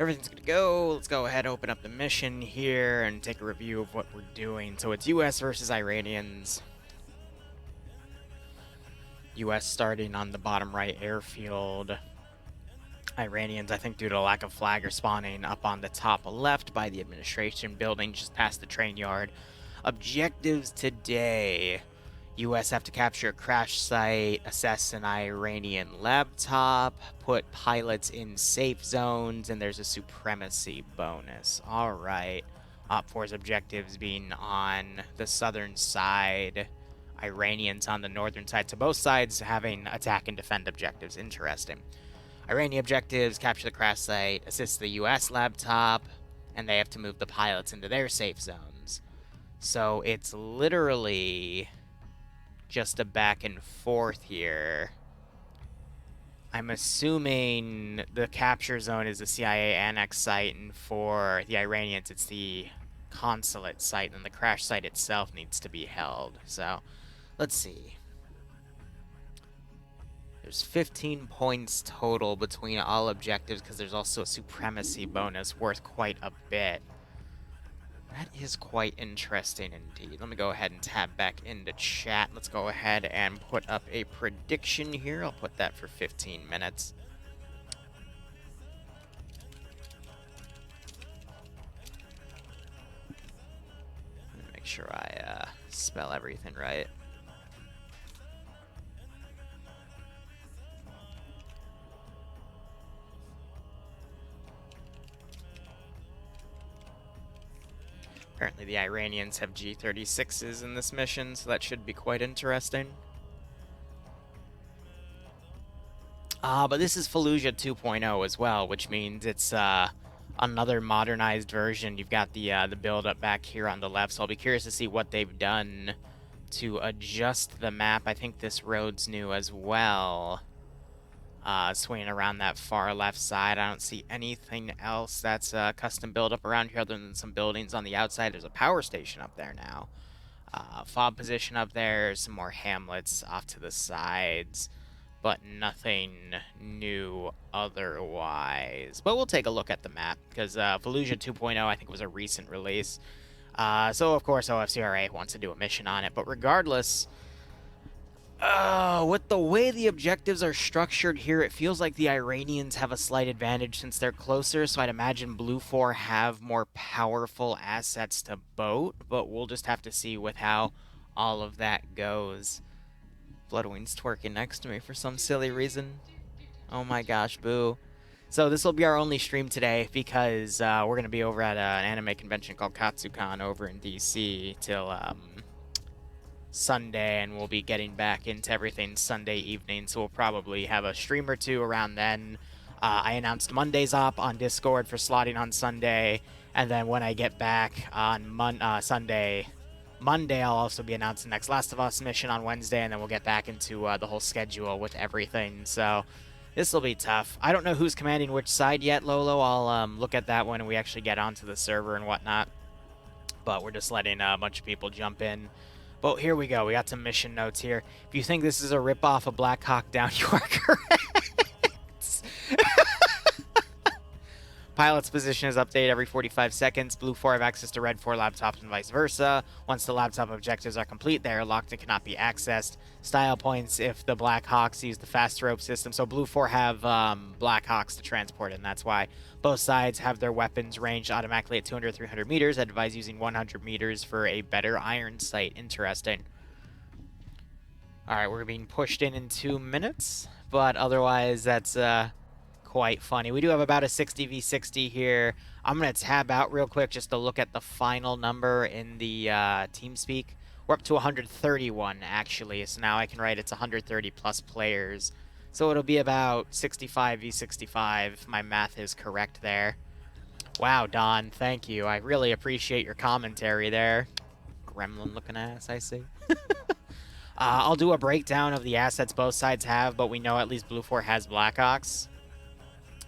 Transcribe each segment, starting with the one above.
Everything's good to go. Let's go ahead, open up the mission here, and take a review of what we're doing. So it's US versus Iranians. US starting on the bottom right airfield. Iranians, I think due to lack of flag, are spawning up on the top left by the administration building just past the train yard. Objectives today. US have to capture a crash site, assess an Iranian laptop, put pilots in safe zones, and there's a supremacy bonus. Alright. Op4's objectives being on the southern side, Iranians on the northern side. So both sides having attack and defend objectives. Interesting. Iranian objectives, capture the crash site, assist the US laptop, and they have to move the pilots into their safe zones. So it's literally just a back and forth here. I'm assuming the capture zone is the CIA annex site, and for the Iranians it's the consulate site, and the crash site itself needs to be held. So let's see. There's 15 points total between all objectives because there's also a supremacy bonus worth quite a bit. That is quite interesting indeed. Let me go ahead and tab back into chat. Let's go ahead and put up a prediction here. I'll put that for 15 minutes. Let me make sure I spell everything right. Apparently the Iranians have G-36s in this mission, so that should be quite interesting. But this is Fallujah 2.0 as well, which means it's another modernized version. You've got the build-up back here on the left, so I'll be curious to see what they've done to adjust the map. I think this road's new as well. Swinging around that far left side. I don't see anything else that's custom build up around here other than some buildings on the outside. There's a power station up there now. Fob position up there, some more hamlets off to the sides, but nothing new otherwise. But we'll take a look at the map, because Fallujah 2.0, I think, was a recent release. So, of course, OFCRA wants to do a mission on it, but regardless, with the way the objectives are structured here, it feels like the Iranians have a slight advantage since they're closer, so I'd imagine Blue 4 have more powerful assets to boat, but we'll just have to see with how all of that goes. Bloodwing's twerking next to me for some silly reason. Oh my gosh, boo. So this will be our only stream today because we're going to be over at an anime convention called Katsucon over in DC till Sunday, and we'll be getting back into everything Sunday evening, so we'll probably have a stream or two around then. I announced Monday's op on Discord for slotting on Sunday, and then when I get back on Monday, I'll also be announcing Next Last of Us mission on Wednesday, and then we'll get back into the whole schedule with everything, so this will be tough. I don't know who's commanding which side yet, Lolo. I'll look at that when we actually get onto the server and whatnot, but we're just letting a bunch of people jump in. But here we go. We got some mission notes here. If you think this is a ripoff of Black Hawk Down, you are correct. Pilot's position is updated every 45 seconds. Blue 4 have access to Red 4 laptops and vice versa. Once the laptop objectives are complete, they are locked and cannot be accessed. Style points if the Black Hawks use the fast rope system. So Blue 4 have Black Hawks to transport, and that's why both sides have their weapons ranged automatically at 200, 300 meters. I'd advise using 100 meters for a better iron sight. Interesting. Alright, we're being pushed in 2 minutes, but otherwise that's quite funny. We do have about a 60v60 here. I'm going to tab out real quick just to look at the final number in the TeamSpeak. We're up to 131, actually, so now I can write it's 130 plus players. So it'll be about 65v65, if my math is correct there. Wow, Don, thank you. I really appreciate your commentary there. Gremlin-looking ass, I see. I'll do a breakdown of the assets both sides have, but we know at least Blue 4 has Blackhawks.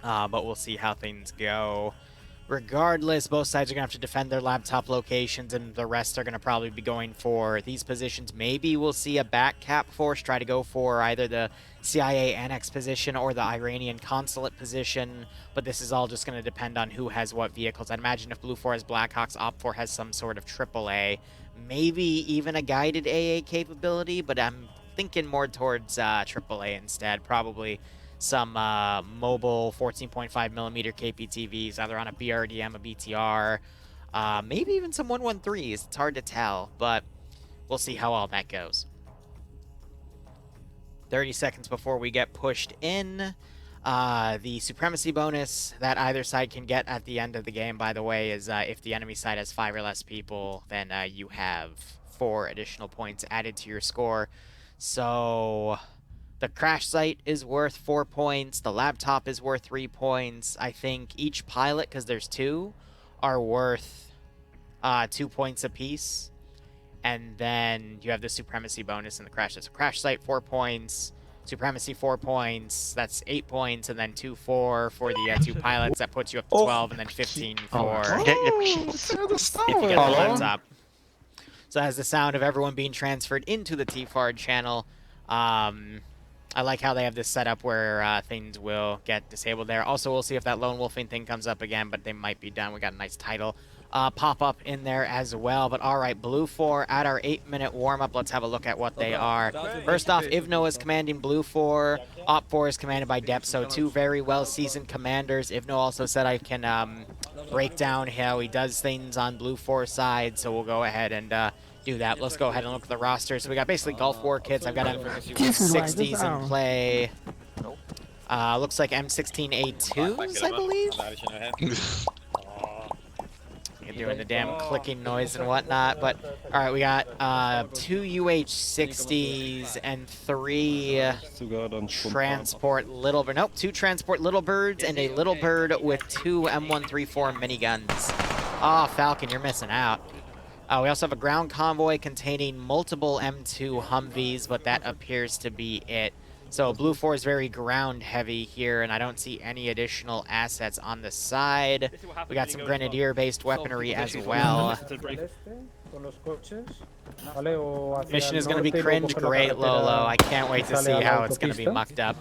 But we'll see how things go. Regardless, both sides are going to have to defend their laptop locations, and the rest are going to probably be going for these positions. Maybe we'll see a back cap force try to go for either the CIA annex position or the Iranian consulate position, but this is all just going to depend on who has what vehicles. I'd imagine if Blue 4 has Blackhawks, Op 4 has some sort of AAA, maybe even a guided AA capability, but I'm thinking more towards AAA instead, probably some mobile 14.5mm KPTVs, either on a BRDM, a BTR, maybe even some 113s. It's hard to tell, but we'll see how all that goes. 30 seconds before we get pushed in. The supremacy bonus that either side can get at the end of the game, by the way, is if the enemy side has 5 or less people, then you have 4 additional points added to your score. So the crash site is worth 4 points. The laptop is worth 3 points. I think each pilot, because there's 2, are worth 2 points apiece. And then you have the supremacy bonus in the crash site. So crash site, 4 points. Supremacy, 4 points. That's 8 points. And then 2, 4 for the 2 pilots. That puts you up to 12. And then 15 for if you get the laptop. So that has the sound of everyone being transferred into the TFARD channel. I like how they have this setup where things will get disabled there. Also, we'll see if that lone wolfing thing comes up again, but they might be done. We got a nice title pop up in there as well. But all right, Blue 4 at our 8-minute warm-up. Let's have a look at what they are. First off, Ivno is commanding Blue 4. Op 4 is commanded by Dep, so 2 very well-seasoned commanders. Ivno also said I can break down how he does things on Blue 4 side, so we'll go ahead and do that. Let's go ahead and look at the roster. So we got basically Gulf War kits. I've got M60s in play. Looks like M16A2s, I believe. You're doing the damn clicking noise and whatnot. But all right, we got 2 UH-60s and 3 transport little bird. Nope, 2 transport little birds and a little bird with 2 M134 miniguns. Oh, Falcon, you're missing out. We also have a ground convoy containing multiple M2 Humvees, but that appears to be it. So Blue 4 is very ground heavy here, and I don't see any additional assets on the side. We got some grenadier-based weaponry as well. Mission is going to be cringe. Great, Lolo. I can't wait to see how it's going to be mucked up.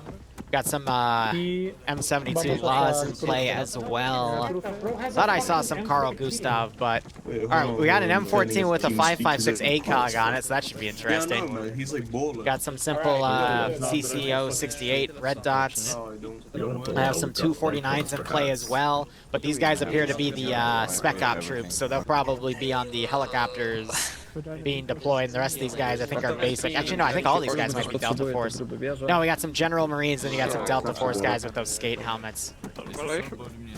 Got some M72 laws in play as well. Thought I saw some Carl Gustav, but all right, we got an M14 with a 5.56 ACOG on it, so that should be interesting. Got some simple CCO 68 red dots. I have some 249s in play as well, but these guys appear to be the spec op troops, so they'll probably be on the helicopters being deployed, and the rest of these guys I think are basic. Actually, no, I think all these guys might be Delta Force. No, we got some General Marines, and you got some Delta Force guys with those skate helmets.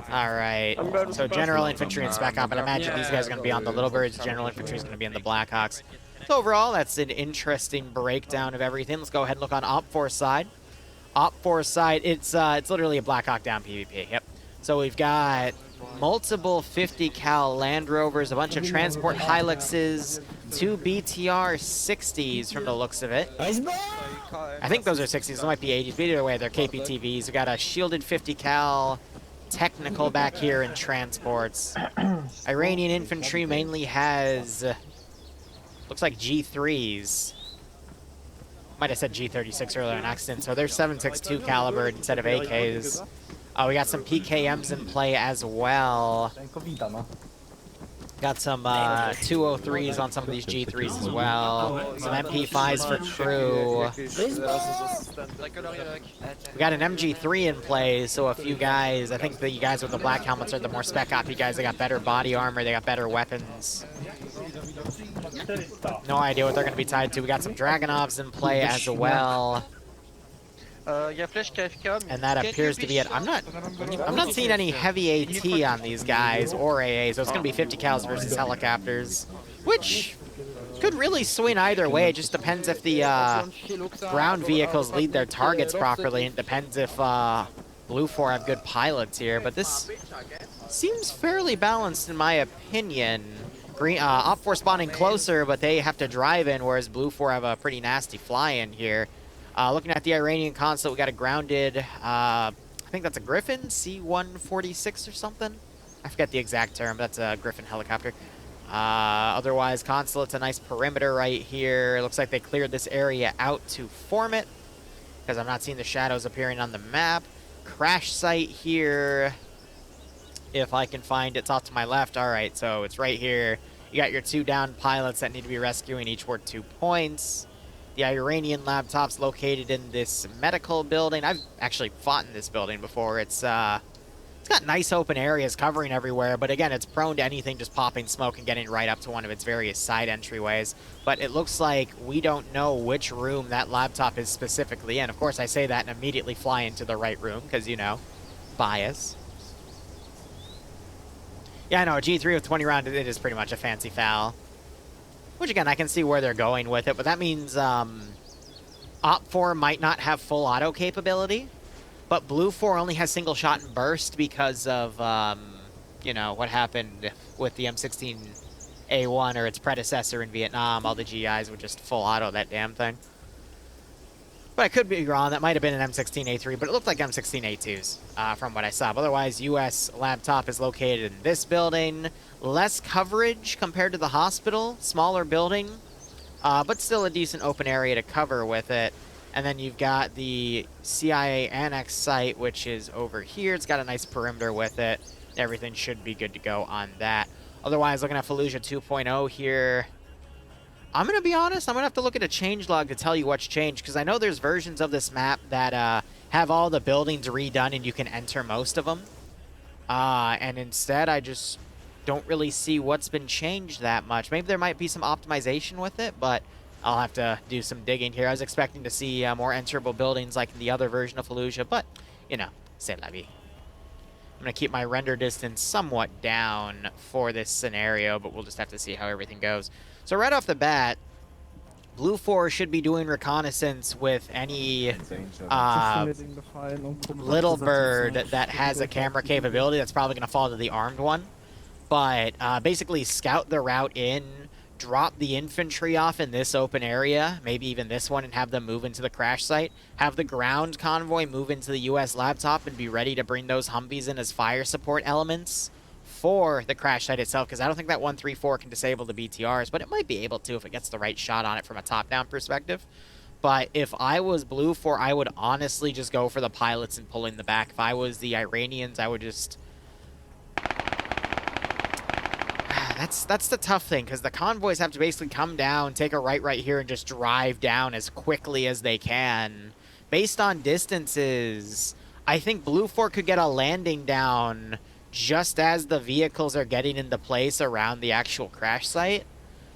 All right, so General Infantry and Spec Op, and I imagine these guys are going to be on the Little Birds. General Infantry is going to be on the Blackhawks. So overall, that's an interesting breakdown of everything. Let's go ahead and look on Op 4 side. Op 4 side, it's literally a Blackhawk down PvP. Yep. So we've got multiple 50 cal Land Rovers, a bunch of transport Hiluxes, 2 BTR 60s from the looks of it. I think those are 60s, they might be 80s, but either way, they're KPTVs. We got a shielded 50 cal technical back here in transports. Iranian infantry mainly has, looks like G3s. Might have said G36 earlier in accident, so they're 7.62 caliber instead of AKs. We got some PKMs in play as well. Got some 203s on some of these G3s as well. Some MP5s for crew. We got an MG3 in play, so a few guys, I think the guys with the black helmets are the more spec op guys. They got better body armor, they got better weapons. No idea what they're going to be tied to. We got some Dragonovs in play as well. And that appears to be it. I'm not seeing any heavy AT on these guys or AA, so it's going to be 50 cals versus helicopters, which could really swing either way. It just depends if the ground vehicles lead their targets properly, and it depends if Blue 4 have good pilots here. But this seems fairly balanced in my opinion. Op 4 spawning closer, but they have to drive in, whereas Blue 4 have a pretty nasty fly-in here. Looking at the Iranian consulate, we got a grounded, I think that's a Griffin, C-146 or something. I forget the exact term. That's a Griffin helicopter. Otherwise, Consulate's a nice perimeter right here. It looks like they cleared this area out to form it, because I'm not seeing the shadows appearing on the map. Crash site here. If I can find it, it's off to my left. All right, so it's right here. You got your 2 down pilots that need to be rescuing, each worth 2 points. The Iranian laptop's located in this medical building. I've actually fought in this building before. It's got nice open areas covering everywhere, but again, it's prone to anything just popping smoke and getting right up to one of its various side entryways. But it looks like we don't know which room that laptop is specifically in. Of course, I say that and immediately fly into the right room, because, you know, bias. Yeah, I know, a G3 with 20 round, it is pretty much a fancy foul. Which, again, I can see where they're going with it, but that means Op 4 might not have full auto capability, but Blue 4 only has single shot and burst because of, you know, what happened with the M16A1 or its predecessor in Vietnam. All the GIs would just full auto that damn thing. But I could be wrong. That might have been an M16A3, but it looked like M16A2s from what I saw. But otherwise, U.S. laptop is located in this building. Less coverage compared to the hospital. Smaller building, but still a decent open area to cover with it. And then you've got the CIA Annex site, which is over here. It's got a nice perimeter with it. Everything should be good to go on that. Otherwise, looking at Fallujah 2.0 here, I'm going to be honest, I'm going to have to look at a changelog to tell you what's changed, because I know there's versions of this map that have all the buildings redone and you can enter most of them. And instead, I just don't really see what's been changed that much. Maybe there might be some optimization with it, but I'll have to do some digging here. I was expecting to see more enterable buildings like in the other version of Fallujah, but, you know, c'est la vie. I'm going to keep my render distance somewhat down for this scenario, but we'll just have to see how everything goes. So right off the bat, Blue 4 should be doing reconnaissance with any little bird that has a camera capability. That's probably going to fall to the armed one. But basically scout the route in, drop the infantry off in this open area, maybe even this one, and have them move into the crash site. Have the ground convoy move into the U.S. laptop and be ready to bring those Humvees in as fire support elements for the crash site itself, because I don't think that 134 can disable the BTRs, but it might be able to if it gets the right shot on it from a top-down perspective. But if I was Blue 4, I would honestly just go for the pilots and pull in the back. If I was the Iranians, I would just... That's the tough thing, because the convoys have to basically come down, take a right here, and just drive down as quickly as they can. Based on distances, I think Blue 4 could get a landing down just as the vehicles are getting into place around the actual crash site.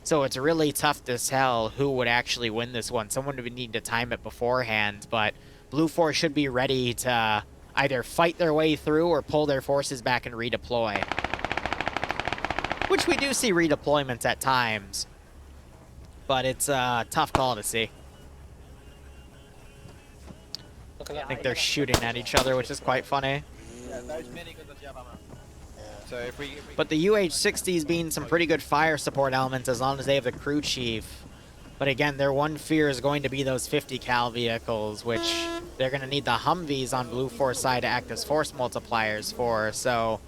So it's really tough to tell who would actually win this one. Someone would need to time it beforehand, but Blue 4 should be ready to either fight their way through or pull their forces back and redeploy. Which we do see redeployments at times, but it's a tough call to see. I think they're shooting at each other, which is quite funny. But the UH-60s being some pretty good fire support elements as long as they have the crew chief. But again, their one fear is going to be those 50 cal vehicles, which they're going to need the Humvees on Blue 4's side to act as force multipliers for. So,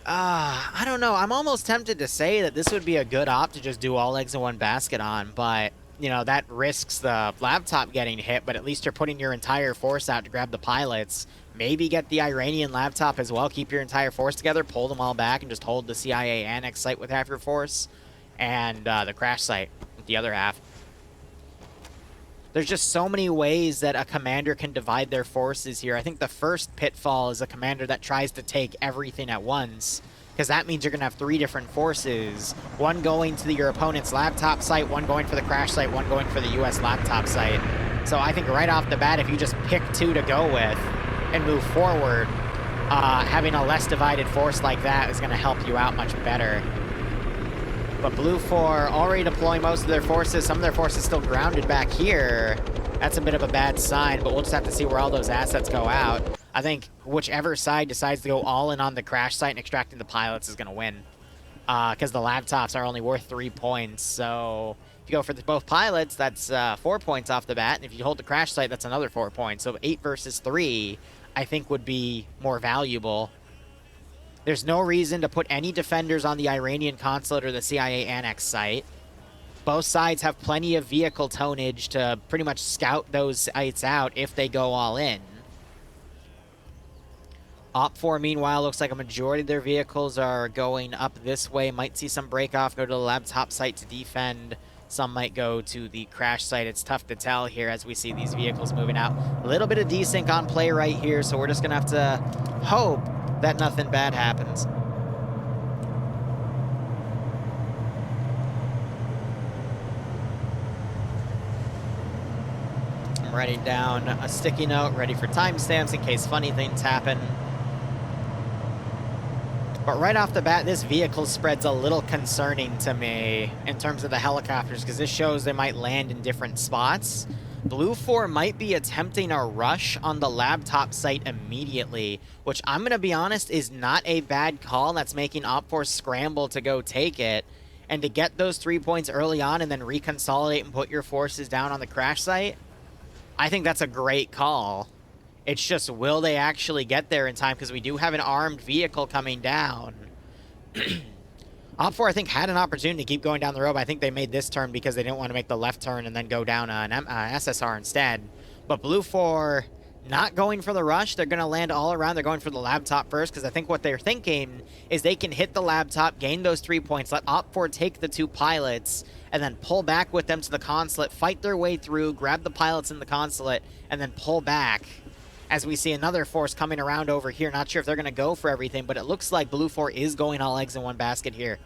I don't know. I'm almost tempted to say that this would be a good op to just do all eggs in one basket on, but, you know, that risks the laptop getting hit, but at least you're putting your entire force out to grab the pilots. Maybe get the Iranian laptop as well, keep your entire force together, pull them all back, and just hold the CIA Annex site with half your force, and the crash site with the other half. There's just so many ways that a commander can divide their forces here. I think the first pitfall is a commander that tries to take everything at once, because that means you're going to have 3 different forces. One going to your opponent's laptop site, one going for the crash site, one going for the U.S. laptop site. So I think right off the bat, if you just pick 2 to go with and move forward, having a less divided force like that is going to help you out much better. But Blue 4 already deploying most of their forces. Some of their forces still grounded back here. That's a bit of a bad sign, but we'll just have to see where all those assets go out. I think whichever side decides to go all in on the crash site and extracting the pilots is going to win. Because the laptops are only worth 3 points. So if you go for both pilots, that's 4 points off the bat. And if you hold the crash site, that's another 4 points. So 8 versus 3, I think, would be more valuable. There's no reason to put any defenders on the Iranian consulate or the CIA annex site. Both sides have plenty of vehicle tonnage to pretty much scout those sites out if they go all in. OFCRA, meanwhile, looks like a majority of their vehicles are going up this way. Might see some break off, go to the laptop site to defend. Some might go to the crash site. It's tough to tell here as we see these vehicles moving out. A little bit of desync on play right here, so we're just going to have to hope that nothing bad happens. I'm writing down a sticky note, ready for timestamps in case funny things happen. But right off the bat, this vehicle spread's a little concerning to me in terms of the helicopters, because this shows they might land in different spots. Blue 4 might be attempting a rush on the laptop site immediately, which I'm going to be honest is not a bad call. That's making OFCRA scramble to go take it. And to get those 3 points early on and then reconsolidate and put your forces down on the crash site, I think that's a great call. It's just, will they actually get there in time? Because we do have an armed vehicle coming down. OFCRA, I think, had an opportunity to keep going down the road. But I think they made this turn because they didn't want to make the left turn and then go down an SSR instead. But Blue 4 not going for the rush. They're going to land all around. They're going for the laptop first because I think what they're thinking is they can hit the laptop, gain those 3 points, let OFCRA take the 2 pilots, and then pull back with them to the consulate, fight their way through, grab the pilots in the consulate, and then pull back. As we see another force coming around over here. Not sure if they're going to go for everything, but it looks like Blue 4 is going all eggs in one basket here.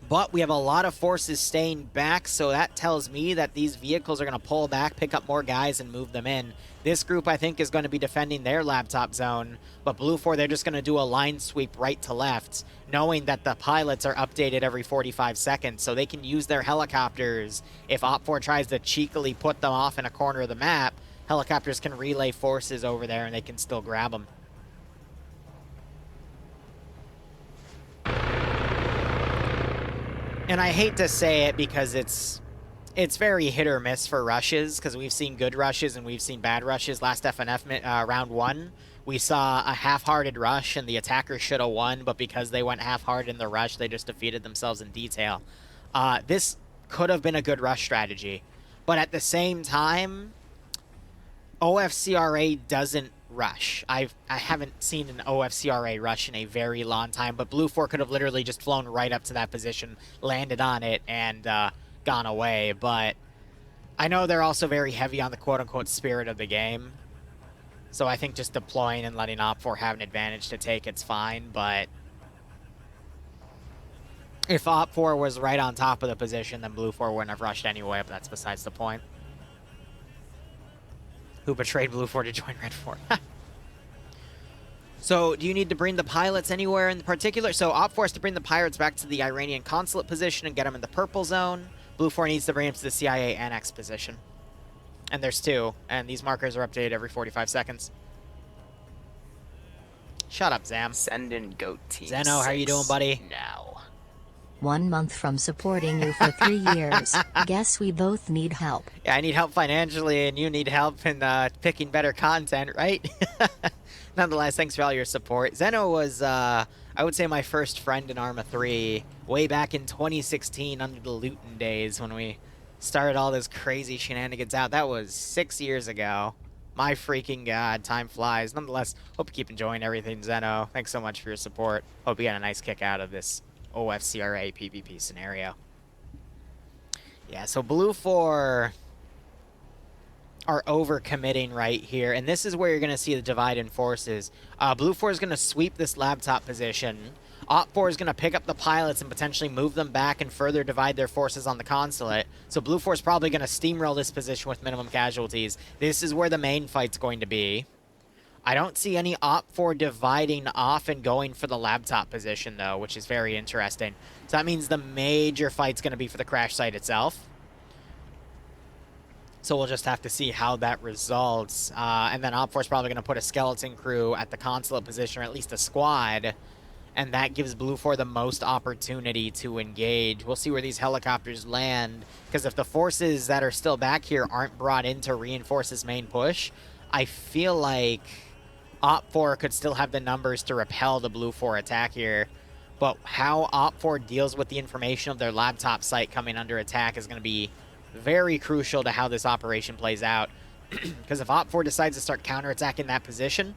But we have a lot of forces staying back, so that tells me that these vehicles are going to pull back, pick up more guys, and move them in. This group, I think, is going to be defending their laptop zone, but Blue 4, they're just going to do a line sweep right to left, knowing that the pilots are updated every 45 seconds, so they can use their helicopters. If OFCRA tries to cheekily put them off in a corner of the map, helicopters can relay forces over there and they can still grab them. And I hate to say it because it's very hit or miss for rushes, because we've seen good rushes and we've seen bad rushes. Last FNF round 1, we saw a half-hearted rush and the attackers should have won, but because they went half-hearted in the rush, they just defeated themselves in detail. This could have been a good rush strategy, but at the same time, OFCRA doesn't rush. I haven't seen an OFCRA rush in a very long time, but Blue 4 could have literally just flown right up to that position, landed on it, and gone away. But I know they're also very heavy on the quote-unquote spirit of the game. So I think just deploying and letting OPFOR have an advantage to take it's fine, but if OPFOR was right on top of the position, then Blue 4 wouldn't have rushed anyway, but that's besides the point. Who betrayed Blue 4 to join Red 4. So, do you need to bring the pilots anywhere in particular? So, OPFOR has to bring the pirates back to the Iranian consulate position and get them in the purple zone. Blue 4 needs to bring them to the CIA annex position. And there's 2, and these markers are updated every 45 seconds. Shut up, Zam. Send in GOAT Team Zeno, how you doing, buddy? Now. 1 month from supporting you for 3 years. Guess we both need help. Yeah, I need help financially, and you need help in picking better content, right? Nonetheless, thanks for all your support. Zeno was, I would say, my first friend in Arma 3 way back in 2016 under the Luton days when we started all this crazy shenanigans out. That was 6 years ago. My freaking god, time flies. Nonetheless, hope you keep enjoying everything, Zeno. Thanks so much for your support. Hope you got a nice kick out of this OFCRA PvP scenario. Yeah, so Blue 4 are overcommitting right here, and this is where you're going to see the divide in forces. Blue 4 is going to sweep this laptop position. OPFOR is going to pick up the pilots and potentially move them back and further divide their forces on the consulate. So Blue 4 is probably going to steamroll this position with minimum casualties. This is where the main fight's going to be. I don't see any OPFOR dividing off and going for the laptop position, though, which is very interesting. So that means the major fight's going to be for the crash site itself. So we'll just have to see how that results. And then OPFOR is probably going to put a skeleton crew at the consulate position, or at least a squad. And that gives Blue 4 the most opportunity to engage. We'll see where these helicopters land, because if the forces that are still back here aren't brought in to reinforce this main push, I feel like OPFOR could still have the numbers to repel the Blue 4 attack here. But how OPFOR deals with the information of their laptop site coming under attack is going to be very crucial to how this operation plays out. Because if OPFOR decides to start counterattacking that position,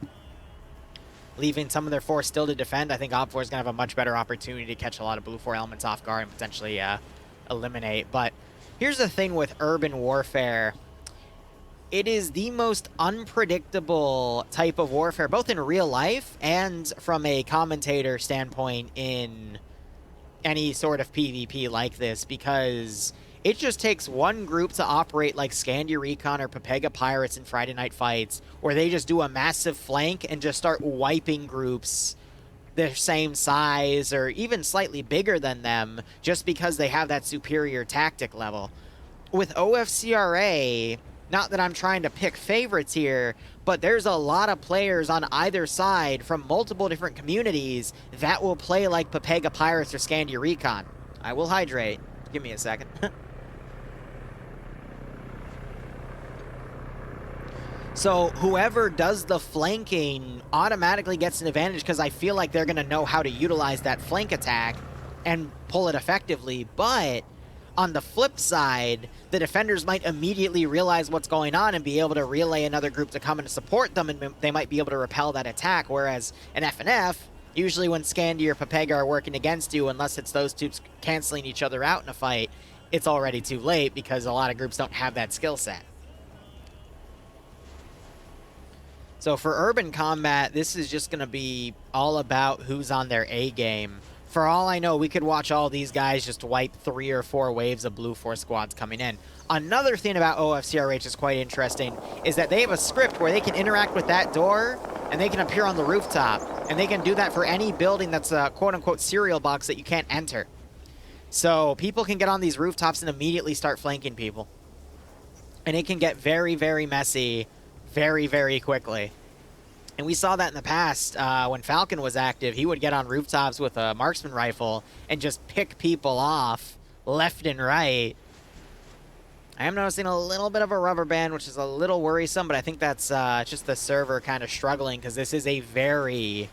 leaving some of their force still to defend, I think OPFOR is going to have a much better opportunity to catch a lot of Blue 4 elements off guard and potentially eliminate. But here's the thing with urban warfare. It is the most unpredictable type of warfare, both in real life and from a commentator standpoint in any sort of PvP like this, because it just takes one group to operate like Scandia Recon or Pepega Pirates in Friday Night Fights, where they just do a massive flank and just start wiping groups their same size or even slightly bigger than them just because they have that superior tactic level. With OFCRA, not that I'm trying to pick favorites here, but there's a lot of players on either side from multiple different communities that will play like Pepega Pirates or Scandia Recon. I will hydrate. Give me a second. So whoever does the flanking automatically gets an advantage because I feel like they're going to know how to utilize that flank attack and pull it effectively. But on the flip side, the defenders might immediately realize what's going on and be able to relay another group to come and support them, and they might be able to repel that attack. Whereas an FNF, usually when Scandia or Pepega are working against you, unless it's those two canceling each other out in a fight, it's already too late because a lot of groups don't have that skill set. So for urban combat, this is just going to be all about who's on their A game. For all I know, we could watch all these guys just wipe 3 or 4 waves of Blue 4 squads coming in. Another thing about OFCRH is quite interesting is that they have a script where they can interact with that door and they can appear on the rooftop. And they can do that for any building that's a quote-unquote serial box that you can't enter. So people can get on these rooftops and immediately start flanking people. And it can get very, very messy very, very quickly. And we saw that in the past when Falcon was active. He would get on rooftops with a marksman rifle and just pick people off left and right. I am noticing a little bit of a rubber band, which is a little worrisome, but I think that's just the server kind of struggling because this is a very,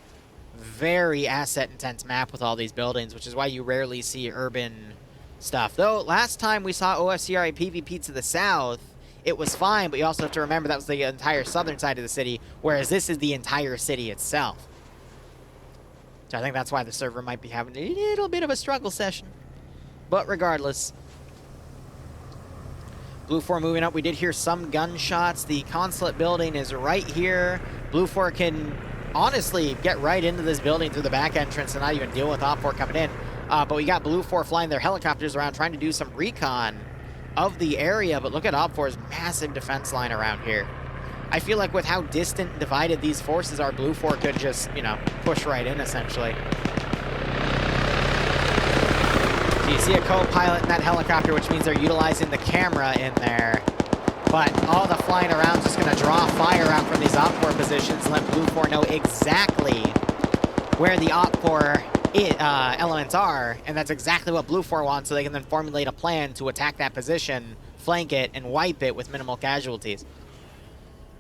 very asset-intense map with all these buildings, which is why you rarely see urban stuff. Though, last time we saw OFCRA PvP to the south, it was fine, but you also have to remember that was the entire southern side of the city, whereas this is the entire city itself. So I think that's why the server might be having a little bit of a struggle session. But regardless, Blue 4 moving up. We did hear some gunshots. The consulate building is right here. Blue 4 can honestly get right into this building through the back entrance and not even deal with OPFOR coming in. But we got Blue 4 flying their helicopters around trying to do some recon of the area, but look at OPFOR's massive defense line around here. I feel like with how distant and divided these forces are, Blue 4 could just, you know, push right in, essentially. So you see a co-pilot in that helicopter, which means they're utilizing the camera in there. But all the flying around is just going to draw fire out from these OPFOR positions and let Blue 4 know exactly where the OPFOR elements are, and that's exactly what Blue 4 wants, so they can then formulate a plan to attack that position, flank it, and wipe it with minimal casualties.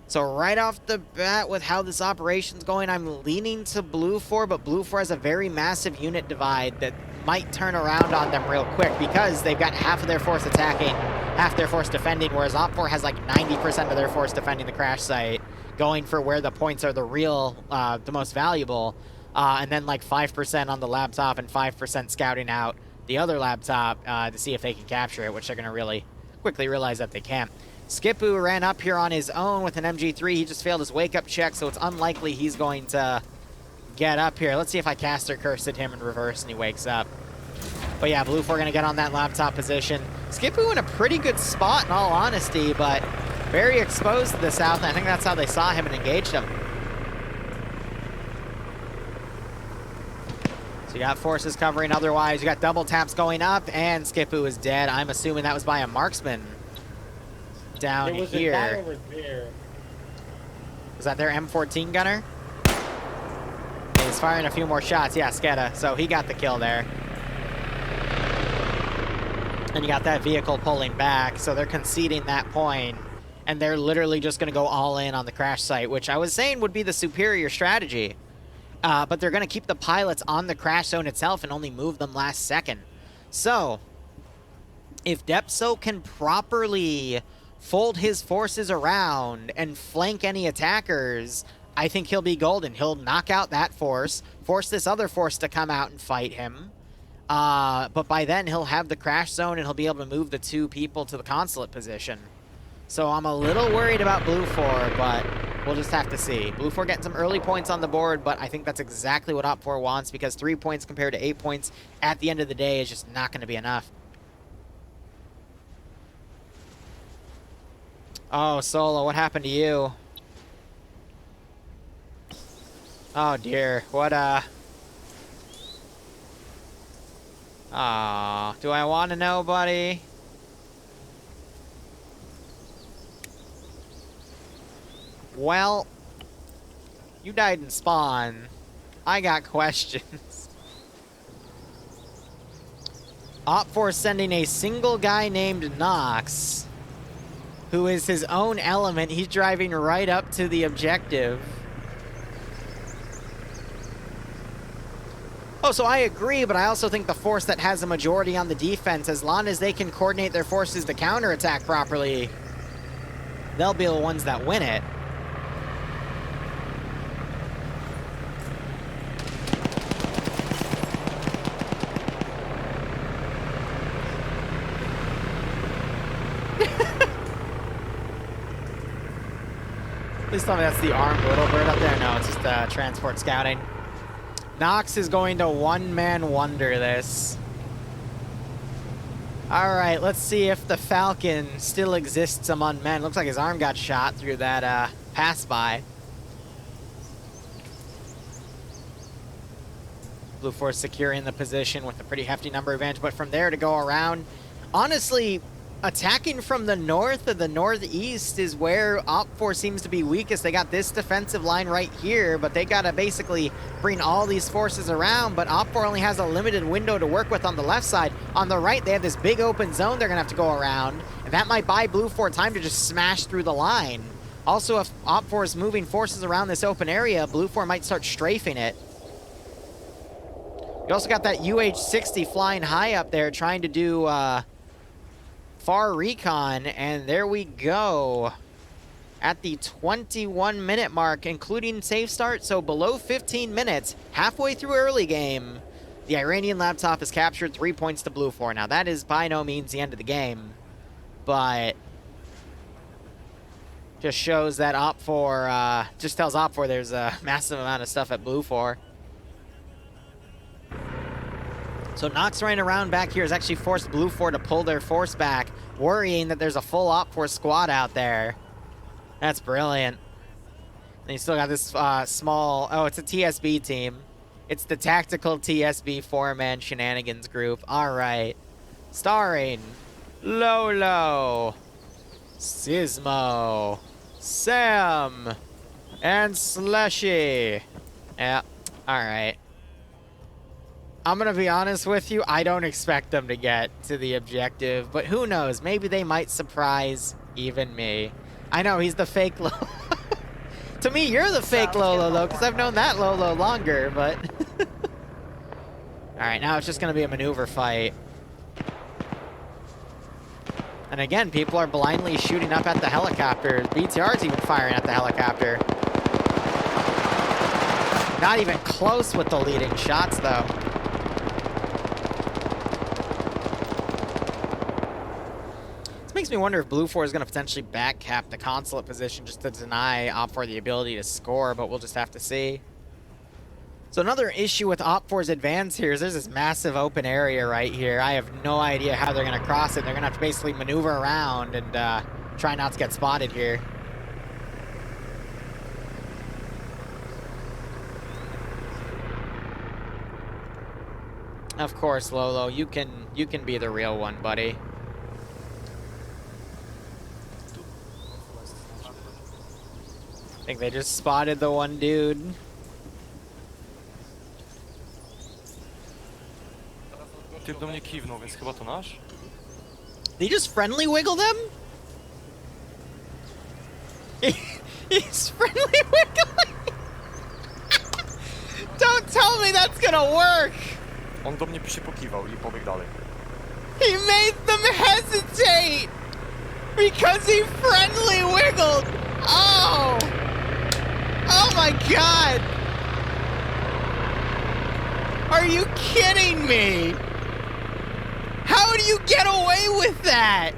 So right off the bat with how this operation's going, I'm leaning to Blue 4, but Blue 4 has a very massive unit divide that might turn around on them real quick because they've got half of their force attacking, half their force defending, whereas OPFOR has like 90% of their force defending the crash site, going for where the points are the real, the most valuable. And then like 5% on the laptop and 5% scouting out the other laptop to see if they can capture it, which they're going to really quickly realize that they can't. Skipu ran up here on his own with an MG3. He just failed his wake-up check, so it's unlikely he's going to get up here. Let's see if I caster cursed at him in reverse and he wakes up. But yeah, Blue 4 going to get on that laptop position. Skipu in a pretty good spot, in all honesty, but very exposed to the south, and I think that's how they saw him and engaged him. So you got forces covering otherwise. You got double taps going up, and Skipu is dead. I'm assuming that was by a marksman down here. There was a guy over there. Was that their M14 gunner? He's firing a few more shots. Yeah, Skeda. So he got the kill there. And you got that vehicle pulling back, so they're conceding that point. and they're literally just going to go all in on the crash site, which I was saying would be the superior strategy. But they're going to keep the pilots on the crash zone itself and only move them last second. So, if Depso can properly fold his forces around and flank any attackers, I think he'll be golden. He'll knock out that force this other force to come out and fight him. But by then, he'll have the crash zone and he'll be able to move the 2 people to the consulate position. So I'm a little worried about Blue 4, but we'll just have to see. Blue 4 getting some early points on the board, but I think that's exactly what Op 4 wants, because 3 points compared to 8 points at the end of the day is just not going to be enough. Oh, Solo, what happened to you? Oh dear, what Aw, do I want to know, buddy? Well, you died in spawn. I got questions. Op 4 sending a single guy named Nox, who is his own element. He's driving right up to the objective. Oh, so I agree, but I also think the force that has a majority on the defense, as long as they can coordinate their forces to counterattack properly, they'll be the ones that win it. Please tell me that's the armed little bird up there. No, it's just transport scouting. Nox is going to one-man wonder this. All right, let's see if the Falcon still exists among men. Looks like his arm got shot through that pass-by. Blue Force securing the position with a pretty hefty number advantage, but from there to go around, honestly, attacking from the north or the northeast is where Op 4 seems to be weakest. They got this defensive line right here, but they gotta basically bring all these forces around, but Op 4 only has a limited window to work with on the left side. On the right, they have this big open zone they're gonna have to go around, and that might buy Blue 4 time to just smash through the line. Also, if Op 4 is moving forces around this open area, Blue 4 might start strafing it. You also got that UH-60 flying high up there trying to do far recon, and there we go at the 21-minute mark, including safe start, so below 15 minutes, halfway through early game. The Iranian laptop has captured 3 points to Blue 4. Now, that is by no means the end of the game, but just shows that Op 4, just tells Op 4 there's a massive amount of stuff at Blue 4. So Nox running around back here has actually forced Blue 4 to pull their force back, worrying that there's a full Op 4 squad out there. That's brilliant. And you still got this small, oh, it's a TSB team. It's the Tactical TSB 4-man Shenanigans group. All right. Starring Lolo, Sismo, Sam, and Slushy. Yeah, all right. I'm going to be honest with you, I don't expect them to get to the objective, but who knows? Maybe they might surprise even me. I know, he's the fake Lolo. To me, you're the fake Lolo, though, because I've known that Lolo longer, but... Alright, now it's just going to be a maneuver fight. And again, people are blindly shooting up at the helicopter. BTR's even firing at the helicopter. Not even close with the leading shots, though. Makes me wonder if Blue 4 is going to potentially back cap the consulate position just to deny Op 4 the ability to score, but we'll just have to see. So another issue with Op 4's advance here is there's this massive open area right here. I have no idea how they're going to cross it. They're going to have to basically maneuver around and try not to get spotted here. Of course, Lolo, you can be the real one, buddy. I think they just spotted the one dude. Typ do mnie kiwnął, więc chyba to nasz? They just friendly wiggle them? He's friendly wiggling. Don't tell me that's gonna work. On do mnie przypokiwał i pobiegł dalej. He made them hesitate because he friendly wiggled. Oh. Oh my God. Are you kidding me? How do you get away with that?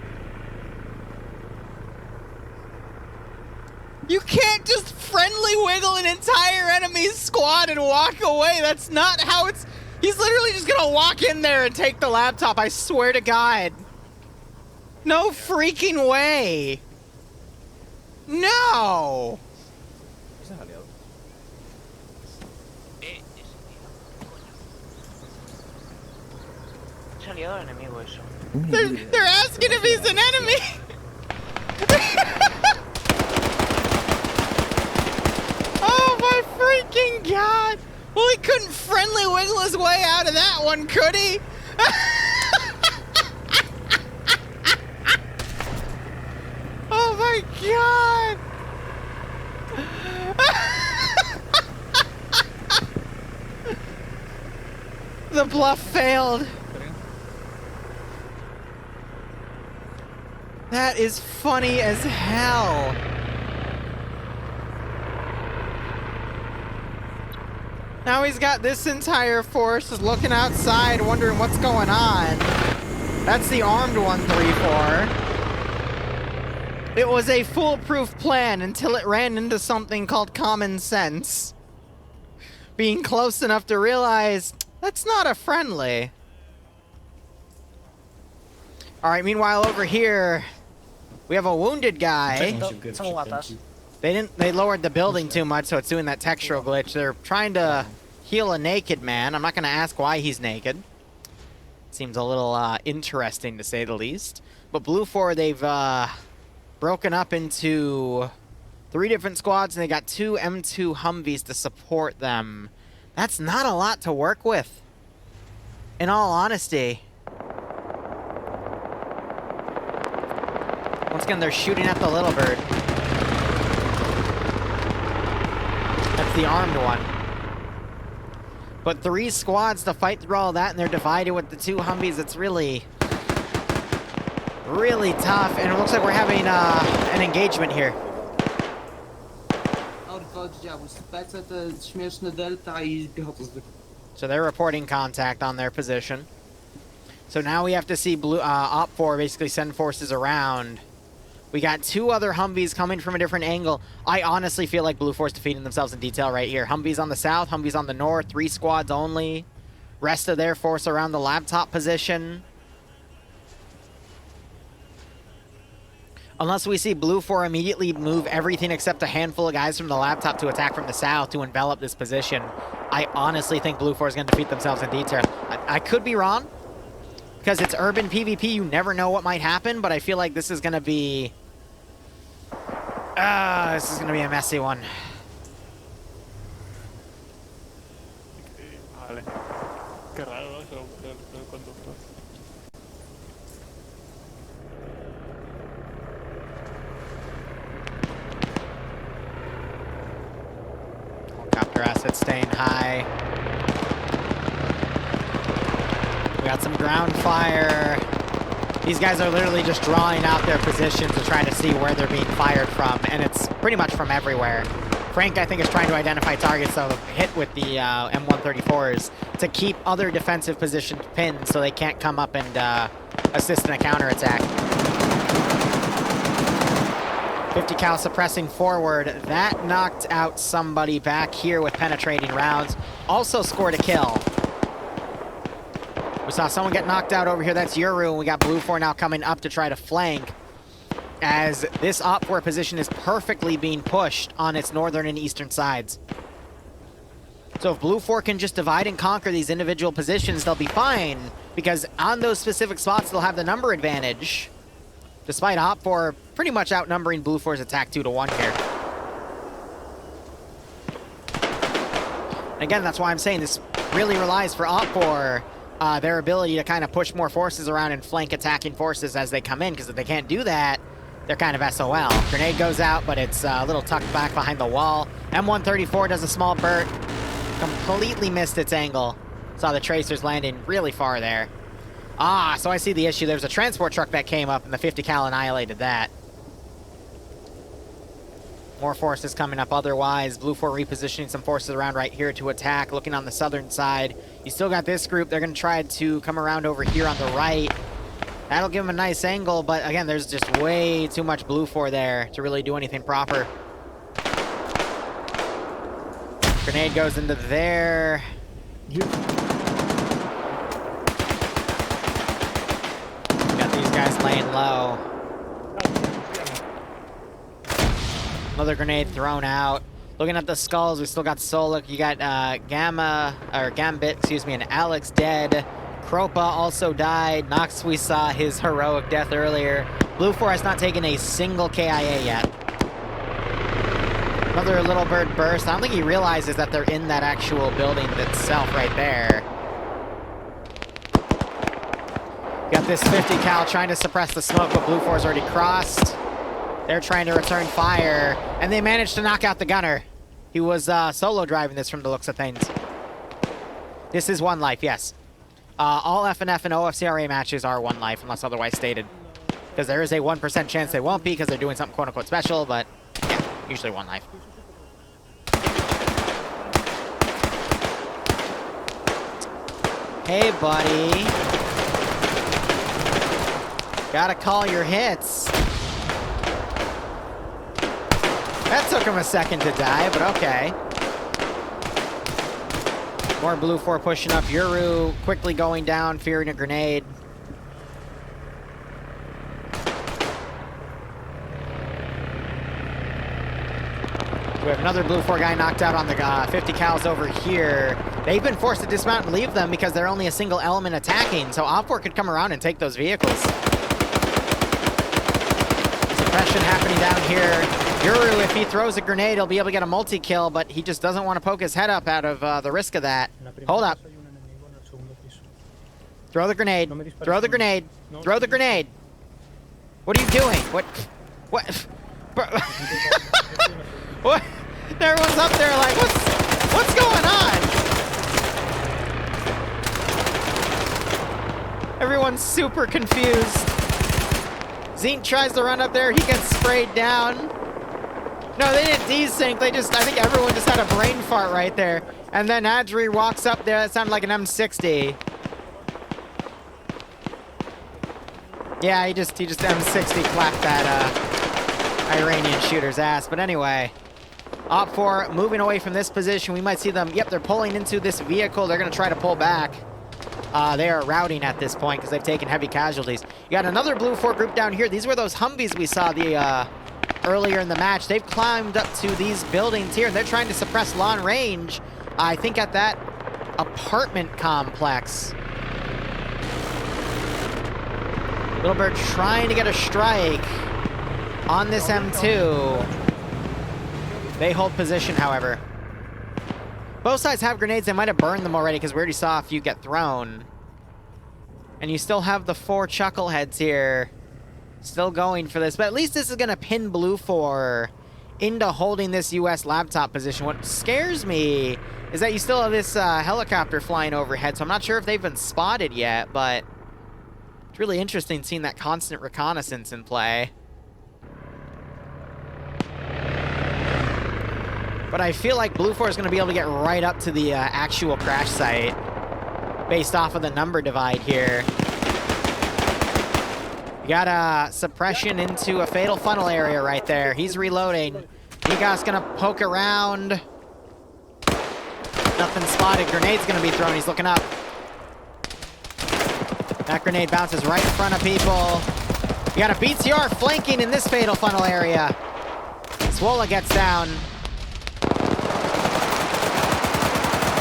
You can't just friendly wiggle an entire enemy squad and walk away. That's not how it's... He's literally just gonna walk in there and take the laptop, I swear to God. No freaking way. No. They're asking if he's an enemy. Oh my freaking God. Well, he couldn't friendly wiggle his way out of that one, could he? Oh my God. The bluff failed. That is funny as hell. Now he's got this entire force looking outside, wondering what's going on. That's the armed 134. It was a foolproof plan until it ran into something called common sense. Being close enough to realize that's not a friendly. Alright, meanwhile over here, we have a wounded guy. They lowered the building too much, so it's doing that textural glitch. They're trying to heal a naked man. I'm not going to ask why he's naked. Seems a little interesting, to say the least. But Blue 4, they've broken up into 3 different squads, and they got 2 M2 Humvees to support them. That's not a lot to work with, in all honesty. Once again, they're shooting at the little bird. That's the armed one. But 3 squads to fight through all that, and they're divided with the 2 Humvees. It's really, really tough, and it looks like we're having an engagement here. So they're reporting contact on their position. So now we have to see Op4 basically send forces around. We got 2 other Humvees coming from a different angle. I honestly feel like Blue 4's defeating themselves in detail right here. Humvees on the south, Humvees on the north, 3 squads only. Rest of their force around the laptop position. Unless we see Blue 4 immediately move everything except a handful of guys from the laptop to attack from the south to envelop this position, I honestly think Blue 4 is going to defeat themselves in detail. I could be wrong, because it's urban PvP, you never know what might happen, but I feel like this is going to be... this is going to be a messy one. Helicopter assets staying high. We got some ground fire. These guys are literally just drawing out their positions to try to see where they're being fired from, and it's pretty much from everywhere. Frank, I think, is trying to identify targets that will hit with the M134s to keep other defensive positions pinned so they can't come up and assist in a counterattack. 50 cal suppressing forward. That knocked out somebody back here with penetrating rounds. Also scored a kill. We saw someone get knocked out over here. That's Yuru, and we got Blue 4 now coming up to try to flank, as this Op4 position is perfectly being pushed on its northern and eastern sides. So if Blue 4 can just divide and conquer these individual positions, they'll be fine, because on those specific spots, they'll have the number advantage, despite Op4 pretty much outnumbering Blue 4's attack 2-1 here. And again, that's why I'm saying this really relies for Op4, their ability to kind of push more forces around and flank attacking forces as they come in, because if they can't do that, they're kind of SOL. Grenade goes out, but it's a little tucked back behind the wall. M134 does a small burst. Completely missed its angle. Saw the tracers landing really far there. Ah, so I see the issue. There's a transport truck that came up, and the 50 cal annihilated that. More forces coming up otherwise. Blue 4 repositioning some forces around right here to attack. Looking on the southern side. You still got this group. They're going to try to come around over here on the right. That'll give them a nice angle, but again, there's just way too much Blue 4 there to really do anything proper. Grenade goes into there. Got these guys laying low. Another grenade thrown out. Looking at the skulls, we still got Solik. You got Gambit, excuse me, and Alex dead. Kropa also died. Nox, we saw his heroic death earlier. Blue 4 has not taken a single KIA yet. Another little bird burst. I don't think he realizes that they're in that actual building itself right there. Got this 50 cal trying to suppress the smoke, but Blue 4's already crossed. They're trying to return fire, and they managed to knock out the gunner. He was solo driving this from the looks of things. This is 1 life, yes. All FNF and OFCRA matches are 1 life, unless otherwise stated. Because there is a 1% chance they won't be, because they're doing something quote-unquote special, but yeah, usually 1 life. Hey, buddy. Gotta call your hits. That took him a second to die, but okay. More Blue 4 pushing up. Yuru quickly going down, fearing a grenade. We have another Blue 4 guy knocked out on the 50 cals over here. They've been forced to dismount and leave them because they're only a single element attacking, so OFCRA could come around and take those vehicles. Suppression happening down here. Yuru, if he throws a grenade, he'll be able to get a multi-kill, but he just doesn't want to poke his head up out of the risk of that. Hold up. Throw the grenade. Throw the grenade. Throw the grenade. What are you doing? What? What? Everyone's up there like, what's going on? Everyone's super confused. Zine tries to run up there. He gets sprayed down. No, they didn't desync. I think everyone just had a brain fart right there. And then Adri walks up there. That sounded like an M60. Yeah, he just M60 clapped that Iranian shooter's ass. But anyway, OFCRA moving away from this position. We might see them. Yep, they're pulling into this vehicle. They're going to try to pull back. They are routing at this point because they've taken heavy casualties. You got another Blue 4 group down here. These were those Humvees we saw earlier in the match. They've climbed up to these buildings here, and they're trying to suppress long range, I think, at that apartment complex. Little Bird trying to get a strike on this M2. They hold position, however. Both sides have grenades. They might have burned them already because we already saw a few get thrown. And you still have the 4 chuckleheads here still going for this. But at least this is going to pin Blue 4 into holding this US laptop position. What scares me is that you still have this helicopter flying overhead. So I'm not sure if they've been spotted yet, but it's really interesting seeing that constant reconnaissance in play. But I feel like Blue 4 is going to be able to get right up to the actual crash site based off of the number divide here. You got a suppression into a fatal funnel area right there. He's reloading. Nigas going to poke around. Nothing spotted. Grenade's going to be thrown. He's looking up. That grenade bounces right in front of people. You got a BTR flanking in this fatal funnel area. Swola gets down.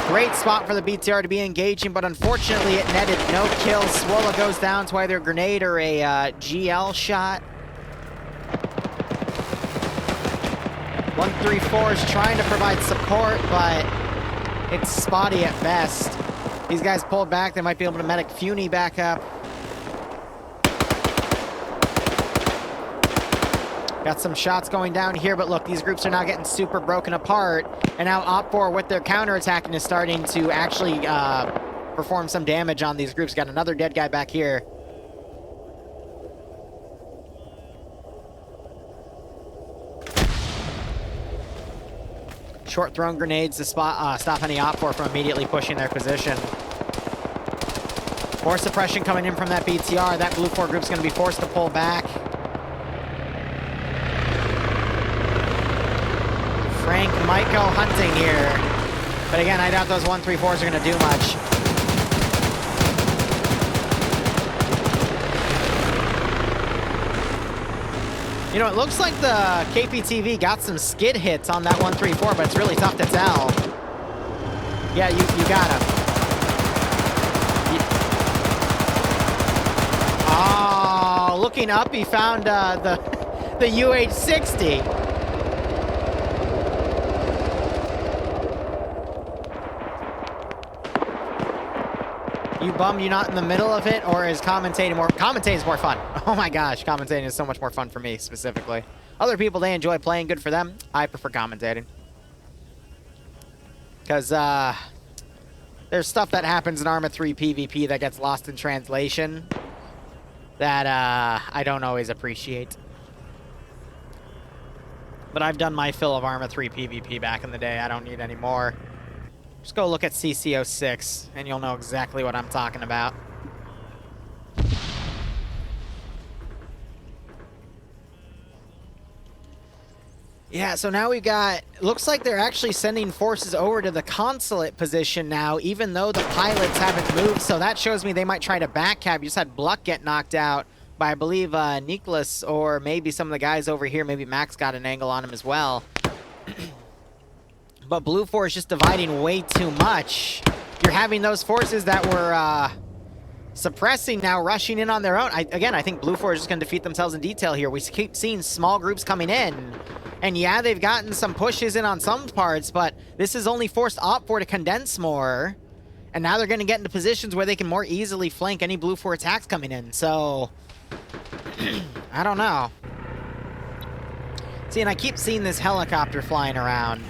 Great spot for the BTR to be engaging, but unfortunately it netted no kills. Swola goes down to either a grenade or a GL shot. 134 is trying to provide support, but it's spotty at best. These guys pulled back. They might be able to medic Funi back up. Got some shots going down here, but look, these groups are now getting super broken apart. And now OFCRA, with their counterattacking, is starting to actually perform some damage on these groups. Got another dead guy back here. Short thrown grenades to stop any OFCRA from immediately pushing their position. More suppression coming in from that BTR. That Blue 4 group's going to be forced to pull back. Frank might go hunting here. But again, I doubt those 134s are going to do much. You know, it looks like the KPTV got some skid hits on that 134, but it's really tough to tell. Yeah, you got him. Oh, looking up, he found the UH-60. You bum, you not in the middle of it, or is commentating more? Commentating is more fun. Oh my gosh, commentating is so much more fun for me, specifically. Other people, they enjoy playing, good for them. I prefer commentating. Because, there's stuff that happens in Arma 3 PvP that gets lost in translation that, I don't always appreciate. But I've done my fill of Arma 3 PvP back in the day. I don't need any more. Just go look at CCO6, and you'll know exactly what I'm talking about. Yeah, so now we've got... Looks like they're actually sending forces over to the consulate position now, even though the pilots haven't moved, so that shows me they might try to backcap. You just had Bluck get knocked out by, I believe, Nicholas, or maybe some of the guys over here. Maybe Max got an angle on him as well. But Blue 4 is just dividing way too much. You're having those forces that were suppressing now rushing in on their own. Again, I think Blue 4 is just going to defeat themselves in detail here. We keep seeing small groups coming in. And yeah, they've gotten some pushes in on some parts, but this has only forced OFCRA to condense more. And now they're going to get into positions where they can more easily flank any Blue 4 attacks coming in. So, I don't know. See, and I keep seeing this helicopter flying around.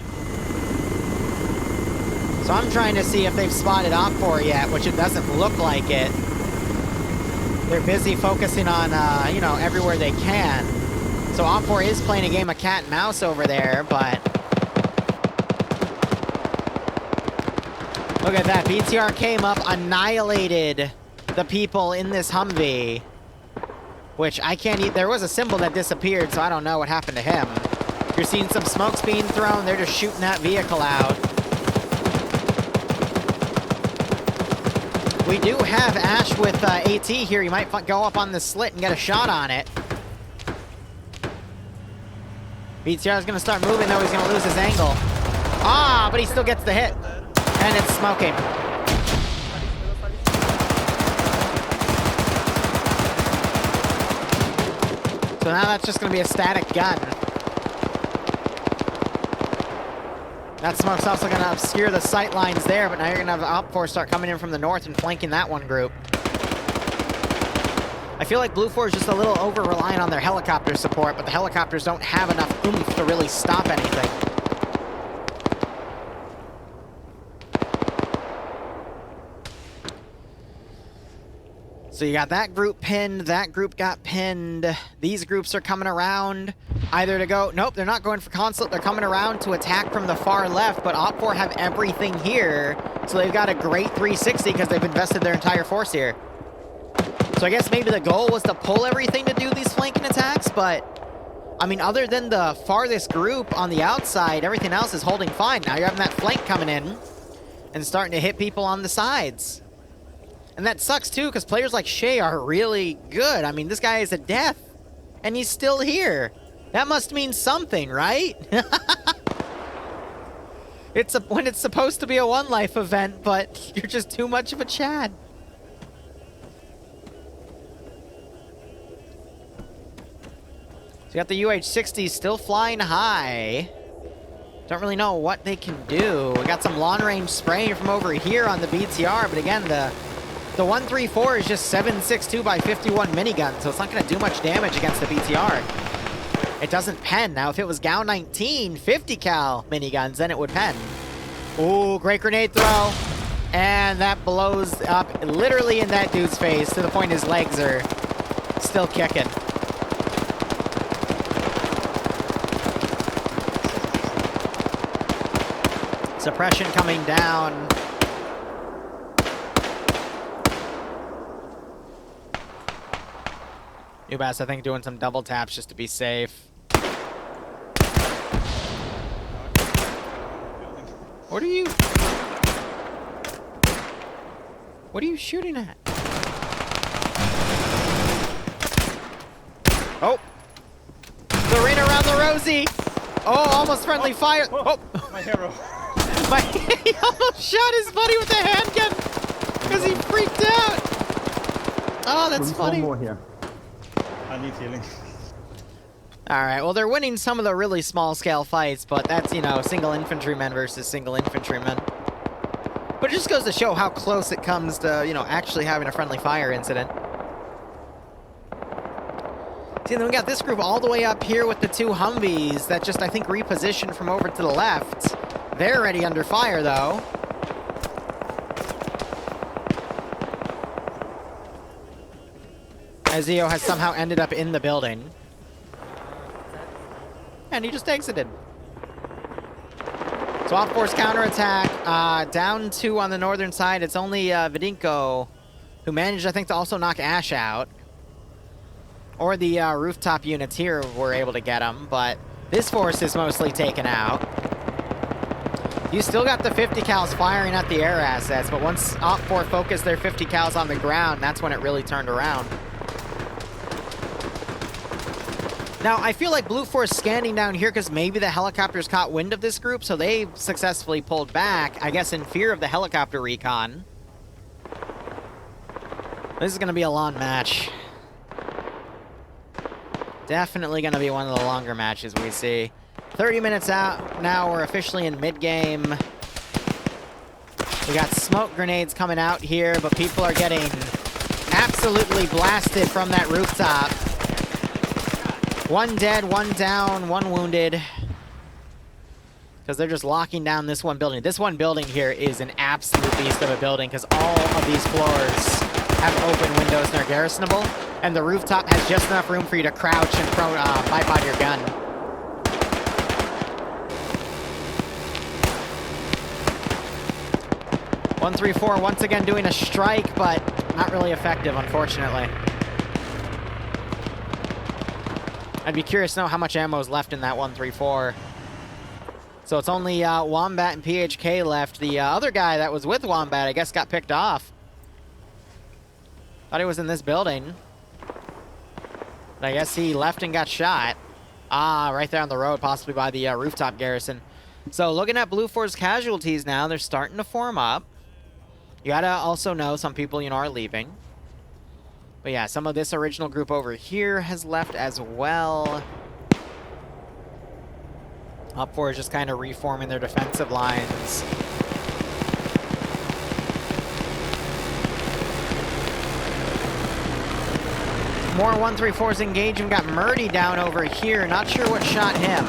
So I'm trying to see if they've spotted OFCRA yet, which it doesn't look like it. They're busy focusing on, you know, everywhere they can. So OFCRA is playing a game of cat and mouse over there, but... Look at that, BTR came up, annihilated the people in this Humvee. Which I can't there was a symbol that disappeared, so I don't know what happened to him. You're seeing some smokes being thrown, they're just shooting that vehicle out. We do have Ash with AT here. He might go up on the slit and get a shot on it. BTR is going to start moving, though. He's going to lose his angle. Ah, but he still gets the hit. And it's smoking. So now that's just going to be a static gun. That smoke's also going to obscure the sight lines there, but now you're going to have the OFCRA start coming in from the north and flanking that one group. I feel like Blue 4 is just a little over-reliant on their helicopter support, but the helicopters don't have enough oomph to really stop anything. So you got that group pinned, that group got pinned. These groups are coming around either to go... Nope, they're not going for consulate. They're coming around to attack from the far left, but OFCRA have everything here. So they've got a great 360 because they've invested their entire force here. So I guess maybe the goal was to pull everything to do these flanking attacks, but... I mean, other than the farthest group on the outside, everything else is holding fine. Now you're having that flank coming in and starting to hit people on the sides. And that sucks, too, because players like Shea are really good. I mean, this guy is a death, and he's still here. That must mean something, right? When it's supposed to be a one-life event, but you're just too much of a Chad. So you got the UH-60 still flying high. Don't really know what they can do. We got some long-range spraying from over here on the BTR, but again, the 134 is just 7.62 by 51 minigun, so it's not going to do much damage against the BTR. It doesn't pen. Now, if it was Gao 19 50 cal miniguns, then it would pen. Ooh, great grenade throw. And that blows up literally in that dude's face to the point his legs are still kicking. Suppression coming down. Ubas, I think, doing some double taps just to be safe. What are you... What are you shooting at? Oh! The ring around the Rosie! Oh, almost friendly fire! Oh! My hero. He almost shot his buddy with a handgun! Because he freaked out! Oh, that's funny. One more here. I need healing. Alright, well, they're winning some of the really small-scale fights, but that's, you know, single infantrymen versus single infantrymen. But it just goes to show how close it comes to, you know, actually having a friendly fire incident. See, then we got this group all the way up here with the two Humvees that just, I think, repositioned from over to the left. They're already under fire, though. Ezio has somehow ended up in the building. And he just exited. So off-force counterattack, down 2 on the northern side. It's only Vidinko who managed, I think, to also knock Ash out. Or the rooftop units here were able to get him, but this force is mostly taken out. You still got the 50 cals firing at the air assets, but once Op4 focused their 50 cals on the ground, that's when it really turned around. Now, I feel like Blue Force scanning down here because maybe the helicopters caught wind of this group, so they successfully pulled back, I guess in fear of the helicopter recon. This is going to be a long match. Definitely going to be one of the longer matches we see. 30 minutes out now, we're officially in mid-game. We got smoke grenades coming out here, but people are getting absolutely blasted from that rooftop. 1 dead, 1 down, 1 wounded. Because they're just locking down this one building. This one building here is an absolute beast of a building because all of these floors have open windows and are garrisonable. And the rooftop has just enough room for you to crouch and bipod your gun. .134 once again doing a strike, but not really effective, unfortunately. I'd be curious to know how much ammo is left in that 134. So it's only Wombat and PHK left. The other guy that was with Wombat, I guess, got picked off. Thought he was in this building. But I guess he left and got shot. Ah, right there on the road, possibly by the rooftop garrison. So looking at Blue Force casualties now, they're starting to form up. You gotta also know some people, you know, are leaving. But yeah, some of this original group over here has left as well. Up 4 is just kind of reforming their defensive lines. More 134s engaging. Got Murdy down over here. Not sure what shot him.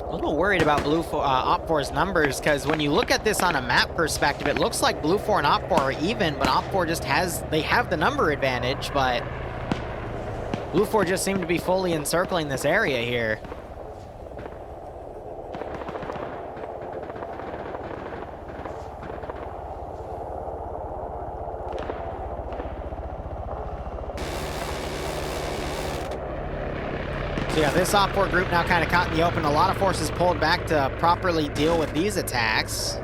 A little worried about Op 4's numbers, because when you look at this on a map perspective, it looks like Blue 4 and Op 4 are even, but Op 4 just they have the number advantage, but Blue 4 just seem to be fully encircling this area here. So yeah, this Op 4 group now kind of caught in the open. A lot of forces pulled back to properly deal with these attacks.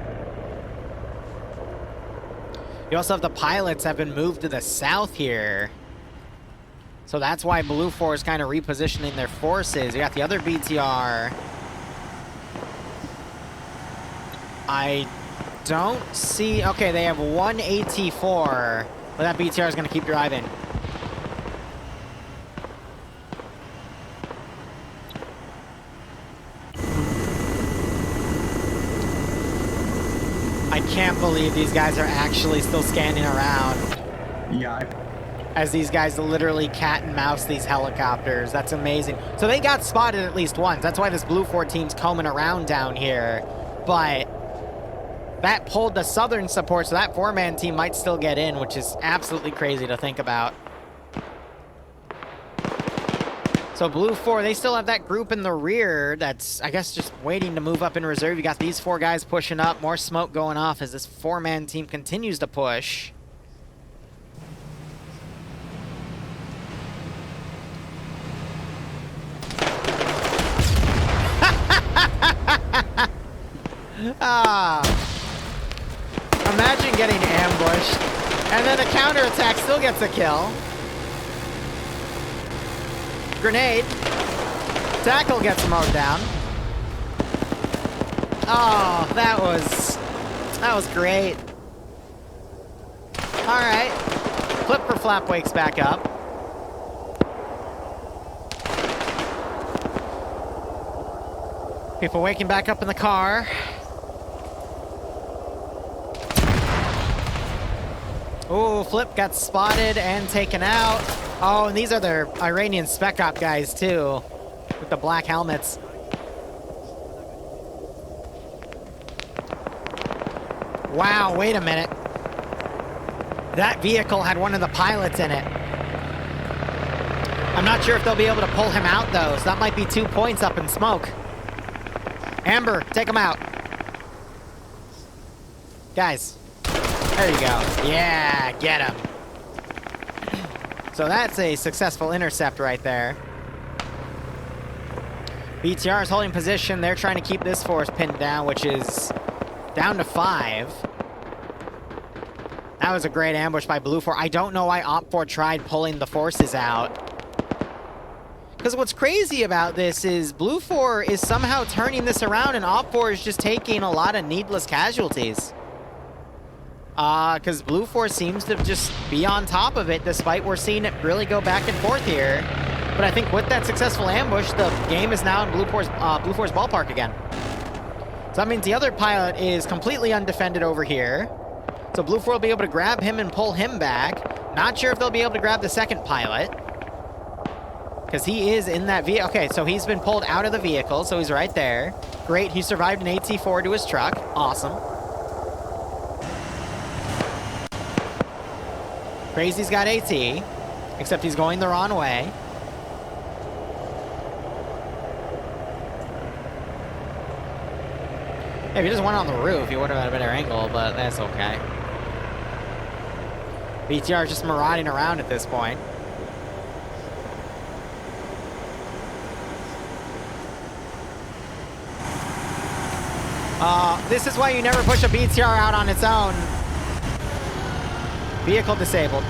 You also have the pilots have been moved to the south here. So that's why Blue 4 is kind of repositioning their forces. You got the other BTR. I don't see... Okay, they have one AT4, but that BTR is going to keep driving. I I can't believe these guys are actually still scanning around. Yeah, As these guys literally cat and mouse these helicopters. That's amazing. So they got spotted at least once. That's why this Blue 4 team's combing around down here. But that pulled the southern support, so that 4-man team might still get in, which is absolutely crazy to think about. So Blue 4, they still have that group in the rear that's, I guess, just waiting to move up in reserve. You got these 4 guys pushing up, more smoke going off as this 4-man team continues to push. Imagine getting ambushed, and then a counterattack still gets a kill. Grenade. Tackle gets mowed down. Oh, that was great. All right. Flipper Flap wakes back up. People waking back up in the car. Oh, Flip got spotted and taken out. Oh, and these are their Iranian Spec Op guys, too, with the black helmets. Wow, wait a minute. That vehicle had one of the pilots in it. I'm not sure if they'll be able to pull him out, though, so that might be 2 points up in smoke. Amber, take him out. Guys, there you go. Yeah, get him. So that's a successful intercept right there. BTR is holding position. They're trying to keep this force pinned down, which is down to 5. That was a great ambush by Blue 4. I don't know why Op4 tried pulling the forces out. Because what's crazy about this is Blue 4 is somehow turning this around and Op4 is just taking a lot of needless casualties. Because Blue 4 seems to just be on top of it, despite we're seeing it really go back and forth here. But I think with that successful ambush, the game is now in Blue 4's ballpark again. So that means the other pilot is completely undefended over here. So Blue 4 will be able to grab him and pull him back. Not sure if they'll be able to grab the second pilot, because he is in that vehicle. Okay, so he's been pulled out of the vehicle, so he's right there. Great, he survived an AT-4 to his truck. Awesome. Crazy's got AT, except he's going the wrong way. If he just went on the roof, he would have had a better angle, but that's okay. BTR is just marauding around at this point. This is why you never push a BTR out on its own. Vehicle disabled.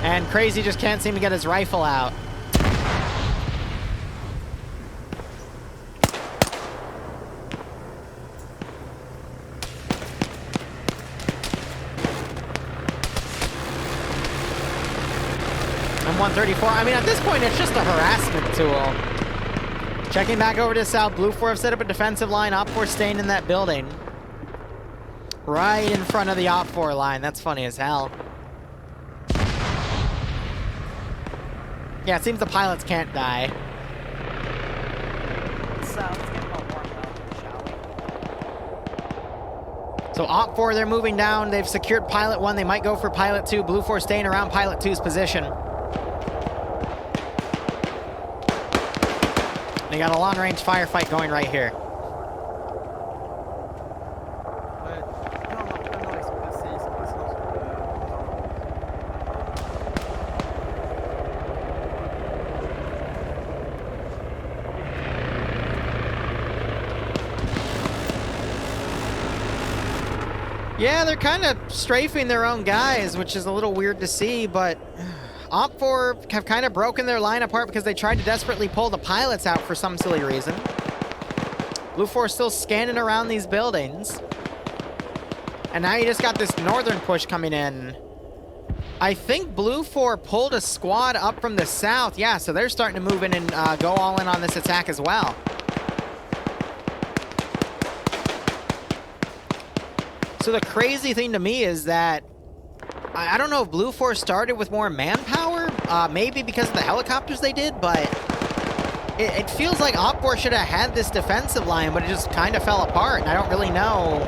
And Crazy just can't seem to get his rifle out. M134, I mean, at this point, it's just a harassment tool. Checking back over to south, Blue 4 have set up a defensive line. Op4 staying in that building. Right in front of the Op4 line. That's funny as hell. Yeah, it seems the pilots can't die. Let's get more warmed up, shall we? So Op4, they're moving down. They've secured Pilot 1. They might go for Pilot 2. Blue 4 staying around Pilot 2's position. They got a long-range firefight going right here. Yeah, they're kind of strafing their own guys, which is a little weird to see, but Op4 have kind of broken their line apart because they tried to desperately pull the pilots out for some silly reason. Blue 4 is still scanning around these buildings. And now you just got this northern push coming in. I think Blue 4 pulled a squad up from the south. Yeah, so they're starting to move in and go all in on this attack as well. So the crazy thing to me is that I don't know if Blue Force started with more manpower, maybe because of the helicopters they did, but it feels like OFCRA should have had this defensive line, but it just kind of fell apart, and I don't really know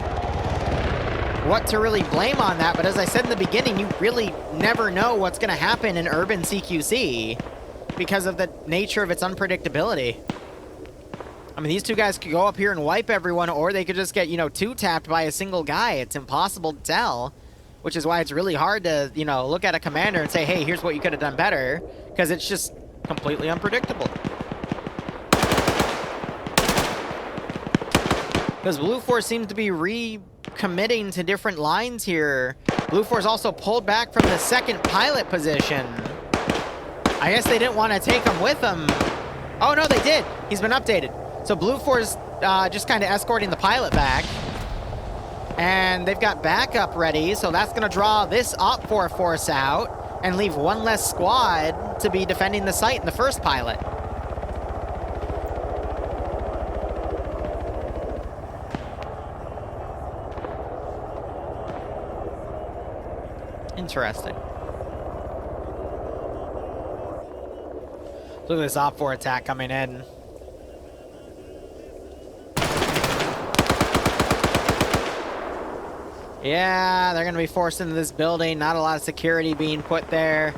what to really blame on that. But as I said in the beginning, you really never know what's going to happen in urban CQC because of the nature of its unpredictability. I mean, these two guys could go up here and wipe everyone, or they could just get, you know, two-tapped by a single guy. It's impossible to tell, which is why it's really hard to, you know, look at a commander and say, hey, here's what you could have done better, because it's just completely unpredictable. Because Blue Force seems to be recommitting to different lines here. Blue Force also pulled back from the second pilot position. I guess they didn't want to take him with them. Oh, no, they did. He's been updated. So Blue Force just kind of escorting the pilot back. And they've got backup ready, so that's going to draw this OFCRA force out and leave one less squad to be defending the site in the first pilot. Interesting. Look at this OFCRA attack coming in. Yeah, they're going to be forced into this building. Not a lot of security being put there.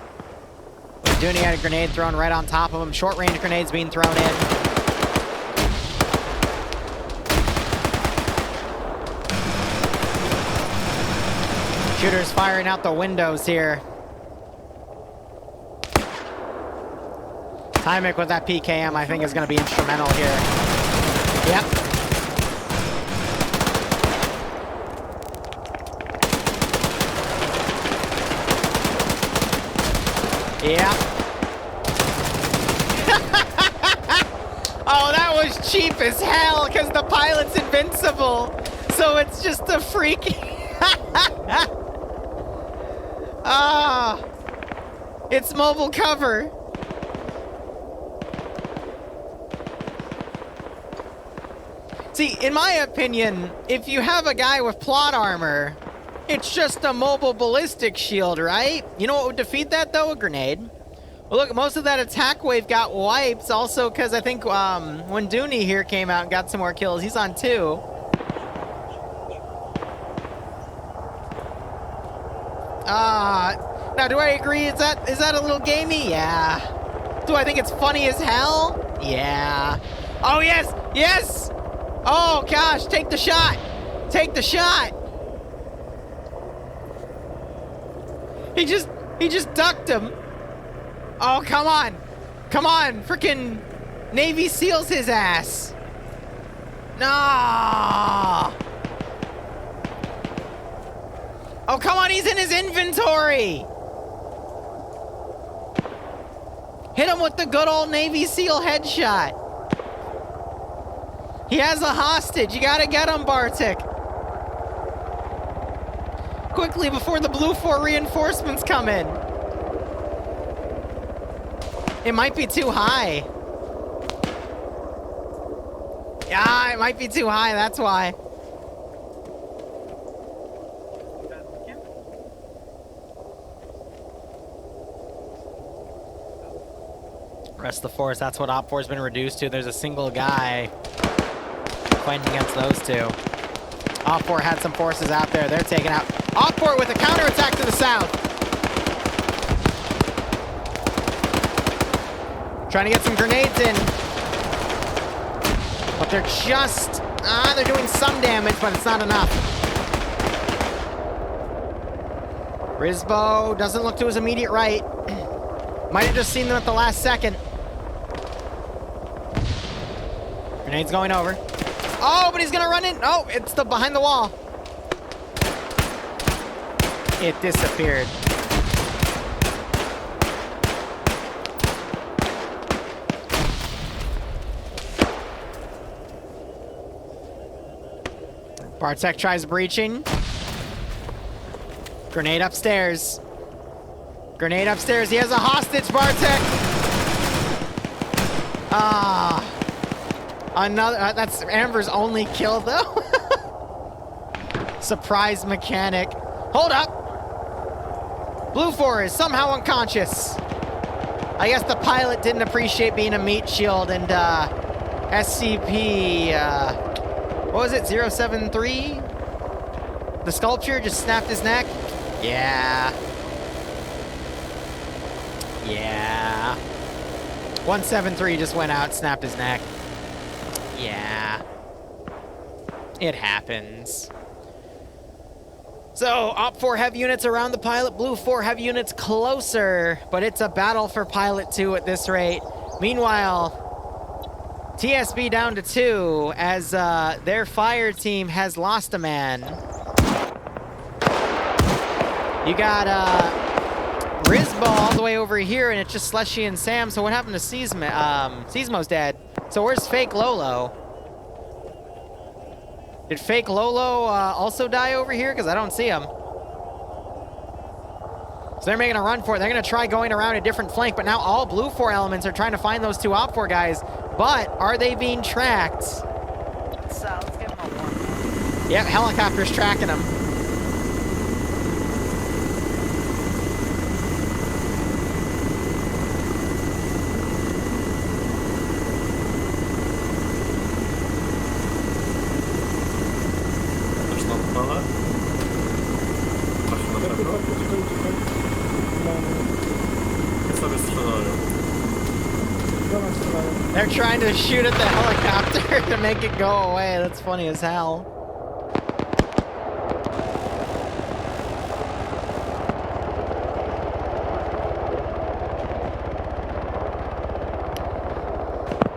Dooney had a grenade thrown right on top of him. Short-range grenades being thrown in. Shooters firing out the windows here. Tymic with that PKM, I think, is going to be instrumental here. Yep. Yeah. Oh, that was cheap as hell because the pilot's invincible. So it's just a freaking... Ah. It's mobile cover. See, in my opinion, if you have a guy with plot armor, it's just a mobile ballistic shield, right? You know what would defeat that, though? A grenade. Well, look, most of that attack wave got wiped, also because I think when Dooney here came out and got some more kills, he's on 2. Now, do I agree? Is that a little gamey? Yeah. Do I think it's funny as hell? Yeah. Oh, yes! Yes! Oh, gosh, take the shot! Take the shot! He just ducked him. Oh, come on. Come on, frickin' Navy SEALs his ass. No. Oh, come on, he's in his inventory. Hit him with the good old Navy SEAL headshot. He has a hostage. You gotta get him, Bartik. Quickly before the Blue 4 reinforcements come in. It might be too high. Yeah, it might be too high, that's why. Rest of the force, that's what OPFOR's been reduced to. There's a single guy fighting against those two. OPFOR had some forces out there. They're taken out. OPFOR with a counterattack to the south. Trying to get some grenades in. But they're just... they're doing some damage, but it's not enough. Rizbo doesn't look to his immediate right. Might have just seen them at the last second. Grenade's going over. Oh, but he's gonna run in. Oh, it's the behind the wall. It disappeared. Bartek tries breaching. Grenade upstairs. Grenade upstairs. He has a hostage, Bartek. Another. That's Amber's only kill, though. Surprise mechanic. Hold up! Blue 4 is somehow unconscious. I guess the pilot didn't appreciate being a meat shield, and SCP, what was it, 073? The sculpture just snapped his neck? Yeah. Yeah. 173 just went out, snapped his neck. Yeah. It happens. So, Op 4 have units around the pilot, Blue 4 have units closer, but it's a battle for pilot 2 at this rate. Meanwhile, TSB down to 2 as their fire team has lost a man. You got Rizball all the way over here, and it's just Slushy and Sam. So what happened to Seismo? Seismo's dead. So where's Fake Lolo? Did Fake Lolo also die over here? Because I don't see him. So they're making a run for it. They're going to try going around a different flank, but now all Blue 4 elements are trying to find those two Op 4 guys. But are they being tracked? So let's give him a warm. Yep, helicopter's tracking them. They're trying to shoot at the helicopter to make it go away. That's funny as hell.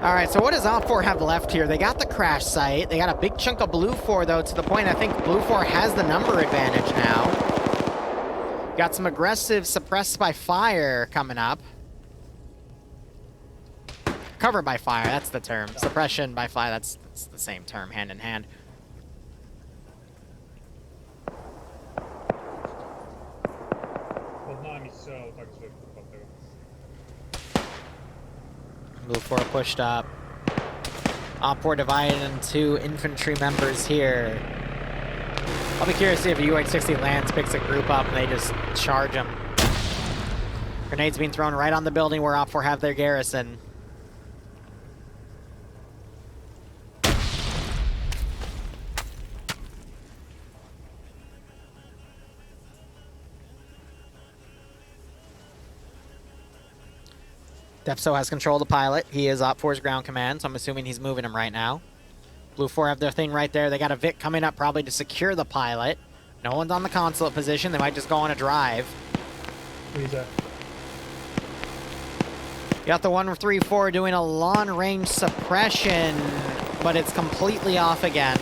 Alright, so what does Op 4 have left here? They got the crash site. They got a big chunk of Blue 4, though, to the point I think Blue 4 has the number advantage now. Got some aggressive suppressed by fire coming up. Cover by fire, that's the term. Suppression by fire, that's the same term, hand in hand. Blue 4 pushed up. Op 4 divided into infantry members here. I'll be curious to see if UH-60 lands, picks a group up, and they just charge them. Grenades being thrown right on the building where Op 4 have their garrison. Depso has control of the pilot. He is Op 4's ground command, so I'm assuming he's moving him right now. Blue 4 have their thing right there. They got a Vic coming up probably to secure the pilot. No one's on the consulate position. They might just go on a drive. You got the 134 doing a long-range suppression, but it's completely off again.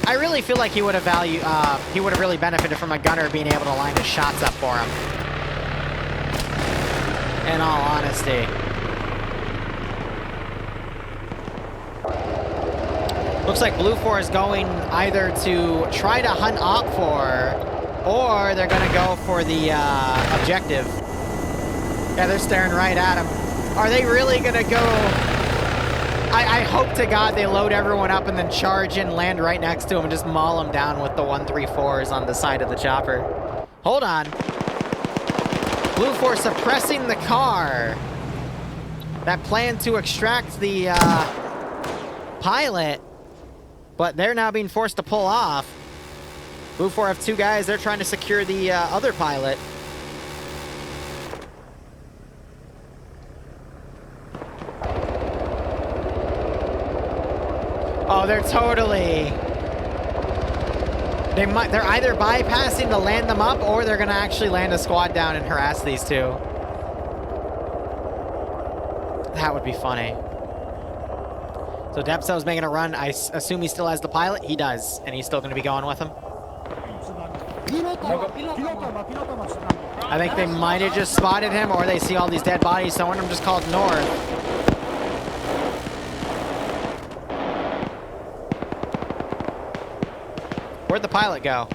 I really feel like he would have really benefited from a gunner being able to line his shots up for him. In all honesty. Looks like Blue 4 is going either to try to hunt Op 4, or they're going to go for the objective. Yeah, they're staring right at him. Are they really going to go... I hope to God they load everyone up and then charge and land right next to him and just maul him down with the 134s on the side of the chopper. Hold on. Blue 4 suppressing the car that planned to extract the pilot, but they're now being forced to pull off. Blue 4 have two guys. They're trying to secure the other pilot. Oh, they're totally... They're either bypassing to land them up, or they're going to actually land a squad down and harass these two. That would be funny. So Depso's making a run. I assume he still has the pilot. He does, and he's still going to be going with him. I think they might have just spotted him, or they see all these dead bodies, so one of them just called north. Where'd the pilot go?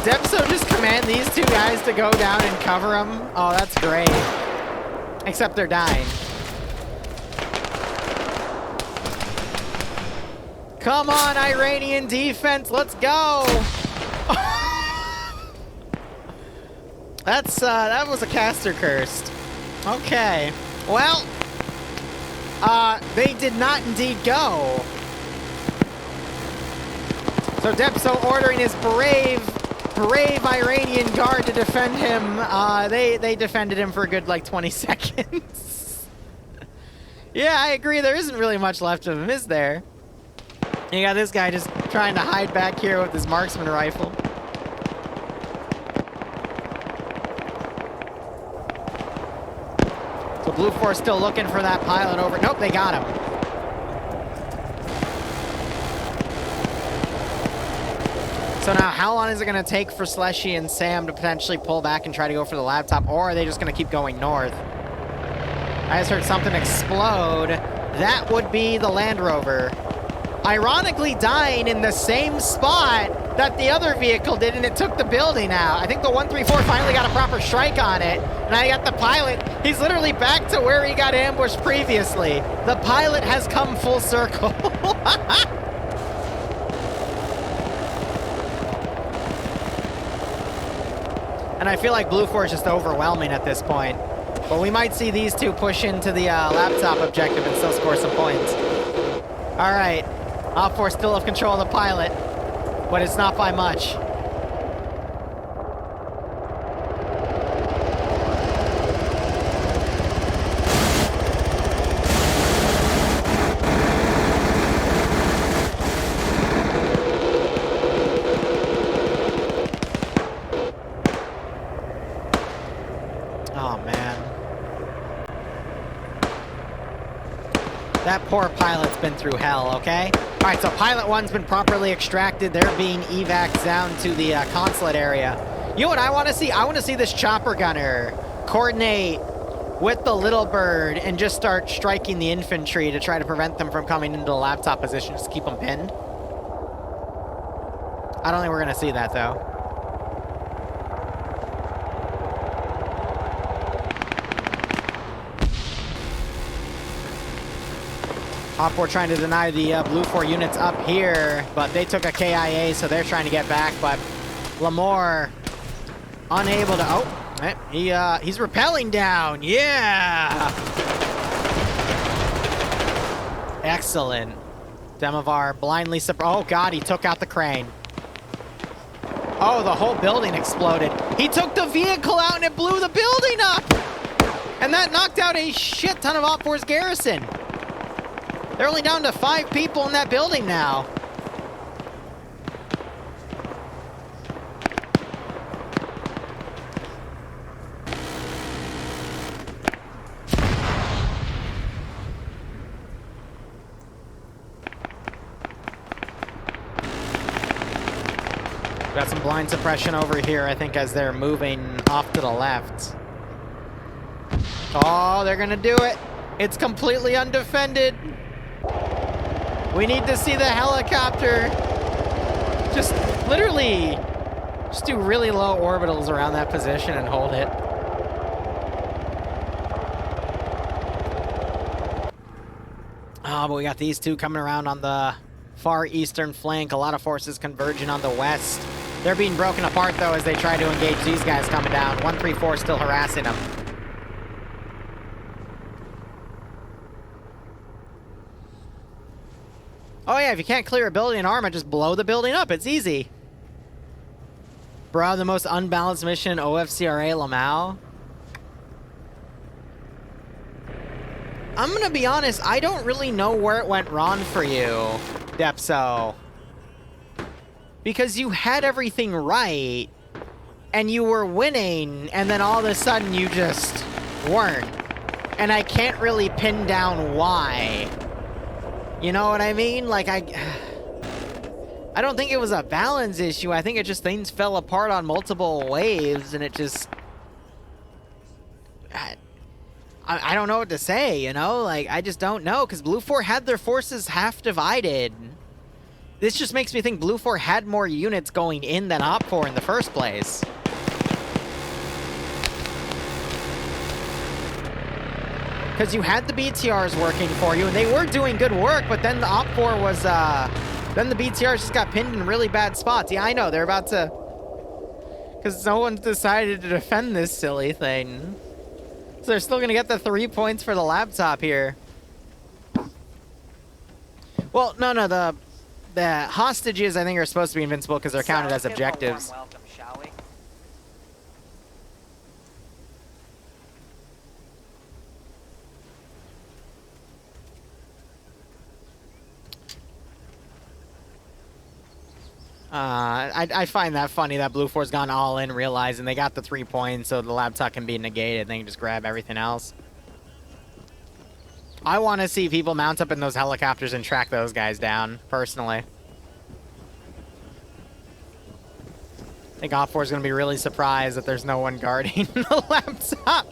did Depso just command these two guys to go down and cover him? Oh, that's great. Except they're dying. Come on, Iranian defense, let's go! That was a caster cursed. Okay, well, they did not indeed go. So Depso ordering his brave Iranian guard to defend him. They defended him for a good, like, 20 seconds. Yeah, I agree, there isn't really much left of him, is there? You got this guy just trying to hide back here with his marksman rifle. So Blue Force still looking for that pilot over. Nope, they got him. So now, how long is it going to take for Slushy and Sam to potentially pull back and try to go for the laptop, or are they just going to keep going north? I just heard something explode. That would be the Land Rover. Ironically dying in the same spot that the other vehicle did, and it took the building out. I think the 134 finally got a proper strike on it. And I got the pilot. He's literally back to where he got ambushed previously. The pilot has come full circle. And I feel like Blue Force is just overwhelming at this point. But we might see these two push into the laptop objective and still score some points. All right. OFCRA still have control of the pilot, but it's not by much. Oh, man. That poor pilot's been through hell, okay? All right, so pilot one's been properly extracted. They're being evac down to the consulate area. You know what I want to see? I want to see this chopper gunner coordinate with the little bird and just start striking the infantry to try to prevent them from coming into the laptop position. Just keep them pinned. I don't think we're going to see that, though. OFCRA trying to deny the Blue 4 units up here, but they took a KIA, so they're trying to get back, but Lamore unable to... Oh, he's rappelling down. Yeah! Excellent. Demovar blindly... Oh, God, he took out the crane. Oh, the whole building exploded. He took the vehicle out and it blew the building up! And that knocked out a shit ton of OFCRA's garrison. They're only down to 5 people in that building now. Got some blind suppression over here, I think, as they're moving off to the left. Oh, they're gonna do it. It's completely undefended. We need to see the helicopter. Just literally just do really low orbitals around that position and hold it. Oh, but we got these two coming around on the far eastern flank. A lot of forces converging on the west. They're being broken apart, though, as they try to engage these guys coming down. 134 still harassing them. Oh yeah, if you can't clear a building in armor, just blow the building up. It's easy. Bro, the most unbalanced mission in OFCRA Lamau. I'm gonna be honest, I don't really know where it went wrong for you, Depso. Because you had everything right, and you were winning, and then all of a sudden you just weren't. And I can't really pin down why. You know what I mean? Like, I don't think it was a balance issue. I think it just things fell apart on multiple waves, and it just... I don't know what to say, you know? Like, I just don't know, because Blue 4 had their forces half divided. This just makes me think Blue 4 had more units going in than Op 4 in the first place. Because you had the BTRs working for you, and they were doing good work, but then the Op 4 was, then the BTRs just got pinned in really bad spots. Yeah, I know, they're about to... Because no one's decided to defend this silly thing. So they're still gonna get the 3 points for the laptop here. Well, no, the hostages, I think, are supposed to be invincible because they're counted as objectives. Welcome, shall we? I find that funny that Blue 4's gone all in, realizing they got the 3 points, so the laptop can be negated, and they can just grab everything else. I want to see people mount up in those helicopters and track those guys down, personally. I think Op 4 is going to be really surprised that there's no one guarding the laptop.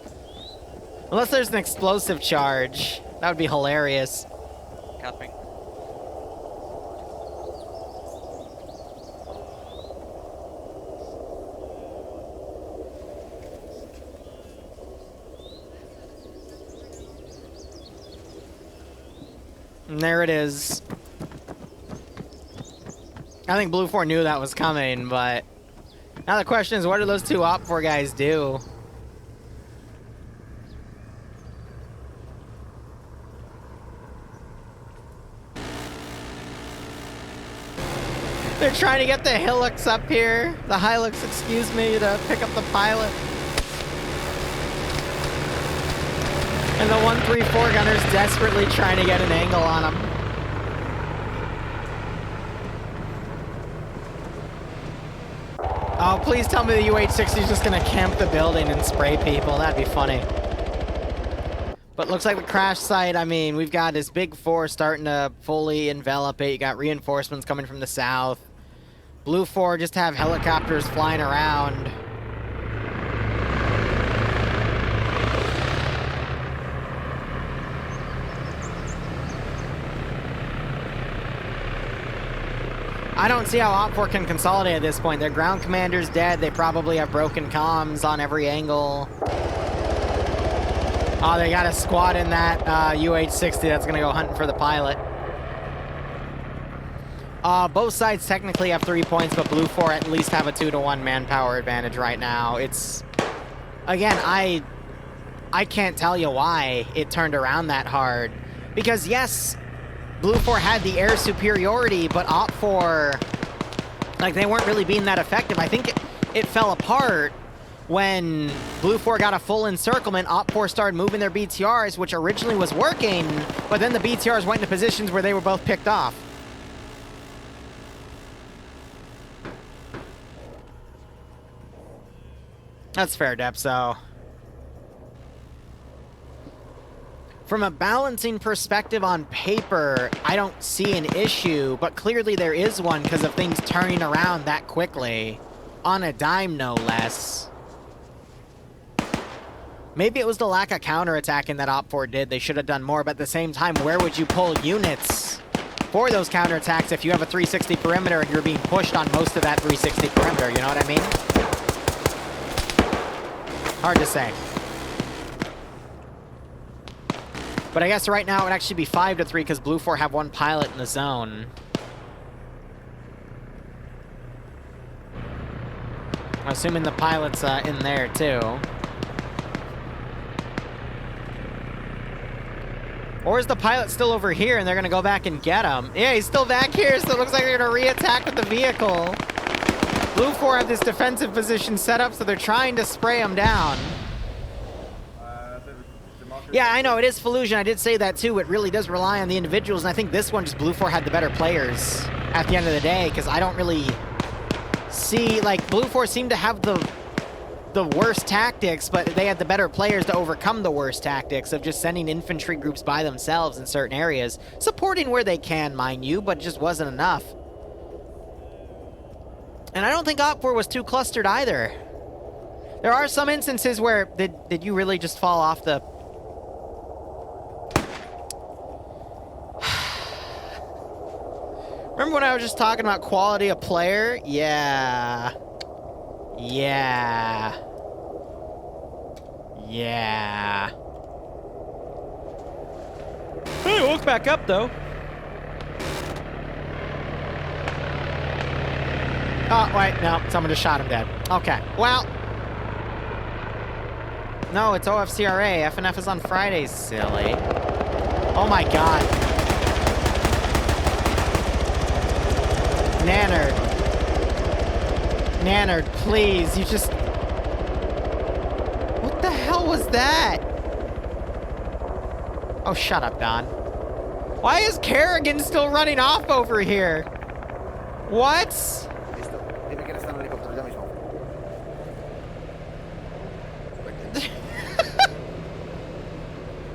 Unless there's an explosive charge. That would be hilarious. Copy. And there it is. I think Blue 4 knew that was coming, but... Now the question is, what do those two Op 4 guys do? They're trying to get the Hilux up here. The Hilux, excuse me, to pick up the pilot. And the 134 gunner's desperately trying to get an angle on him. Oh, please tell me the UH-60 is just gonna camp the building and spray people. That'd be funny. But looks like the crash site, I mean, we've got this big force starting to fully envelop it. You got reinforcements coming from the south. Blue 4 just have helicopters flying around. I don't see how Op 4 can consolidate at this point. Their ground commander's dead. They probably have broken comms on every angle. Oh, they got a squad in that UH-60 that's going to go hunting for the pilot. Both sides technically have 3 points, but Blue 4 at least have a 2-to-1 manpower advantage right now. It's... Again, I can't tell you why it turned around that hard. Because, yes... Blue 4 had the air superiority, but Op 4, like, they weren't really being that effective. I think it fell apart when Blue 4 got a full encirclement. Op 4 started moving their BTRs, which originally was working, but then the BTRs went into positions where they were both picked off. That's fair, Depso. From a balancing perspective on paper, I don't see an issue, but clearly there is one because of things turning around that quickly. On a dime, no less. Maybe it was the lack of counterattacking that Op 4 did. They should have done more, but at the same time, where would you pull units for those counterattacks if you have a 360 perimeter and you're being pushed on most of that 360 perimeter, you know what I mean? Hard to say. But I guess right now it would actually be 5-3 because Blue 4 have one pilot in the zone. I'm assuming the pilot's in there too. Or is the pilot still over here and they're gonna go back and get him? Yeah, he's still back here, so it looks like they're gonna re-attack with the vehicle. Blue 4 have this defensive position set up, so they're trying to spray him down. Yeah, I know, it is Fallujah. I did say that too. It really does rely on the individuals, and I think this one, just Blue 4 had the better players at the end of the day, because I don't really see, like, Blue 4 seemed to have the worst tactics, but they had the better players to overcome the worst tactics of just sending infantry groups by themselves in certain areas. Supporting where they can, mind you, but it just wasn't enough. And I don't think Op 4 was too clustered either. There are some instances where, did you really just fall off the... Remember when I was just talking about quality of player? Yeah. Yeah. Yeah. Hey, woke back up though. Oh, wait, no, someone just shot him dead. Okay, well. No, it's OFCRA. FNF is on Fridays, silly. Oh my god. Nannard. Nannard, please, you just... What the hell was that? Oh, shut up, Don. Why is Kerrigan still running off over here? What? Listo. Dime quién está en el helicóptero ya mismo.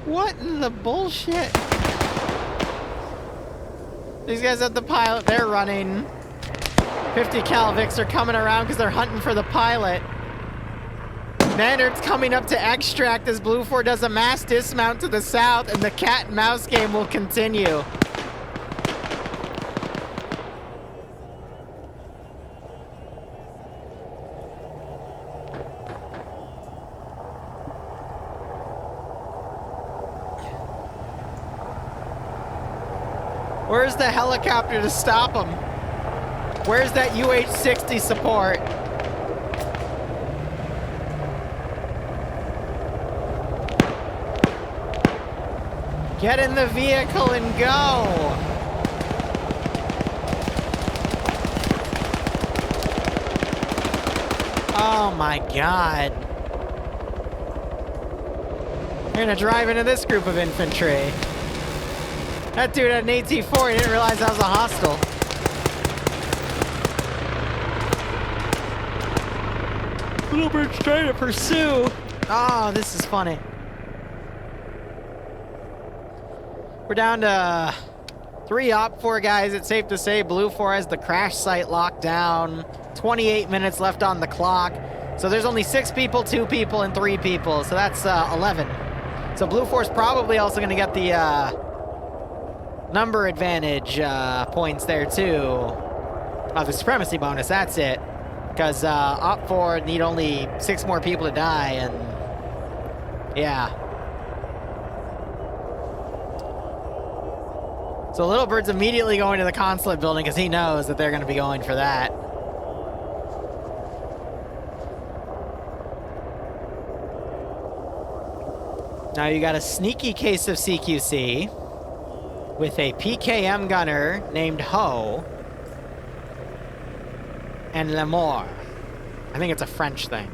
What in the bullshit? These guys at the pilot, they're running. 50 cal Vics are coming around because they're hunting for the pilot. Nannard's coming up to extract as Blue 4 does a mass dismount to the south, and the cat and mouse game will continue. Where's the helicopter to stop them? Where's that UH-60 support? Get in the vehicle and go! Oh my god. You're gonna drive into this group of infantry. That dude had an AT-4, he didn't realize that was a hostile. Little bird's trying to pursue. Oh, this is funny. We're down to 3 OPFOR guys. It's safe to say Blue 4 has the crash site locked down. 28 minutes left on the clock. So there's only 6 people, 2 people, and 3 people. So that's 11. So Blue 4 is probably also going to get the number advantage points there too. Oh, the supremacy bonus, that's it. Because OPFOR need only 6 more people to die, and yeah. So Little Bird's immediately going to the consulate building because he knows that they're going to be going for that. Now you got a sneaky case of CQC with a PKM gunner named Ho and Lemore. I think it's a French thing.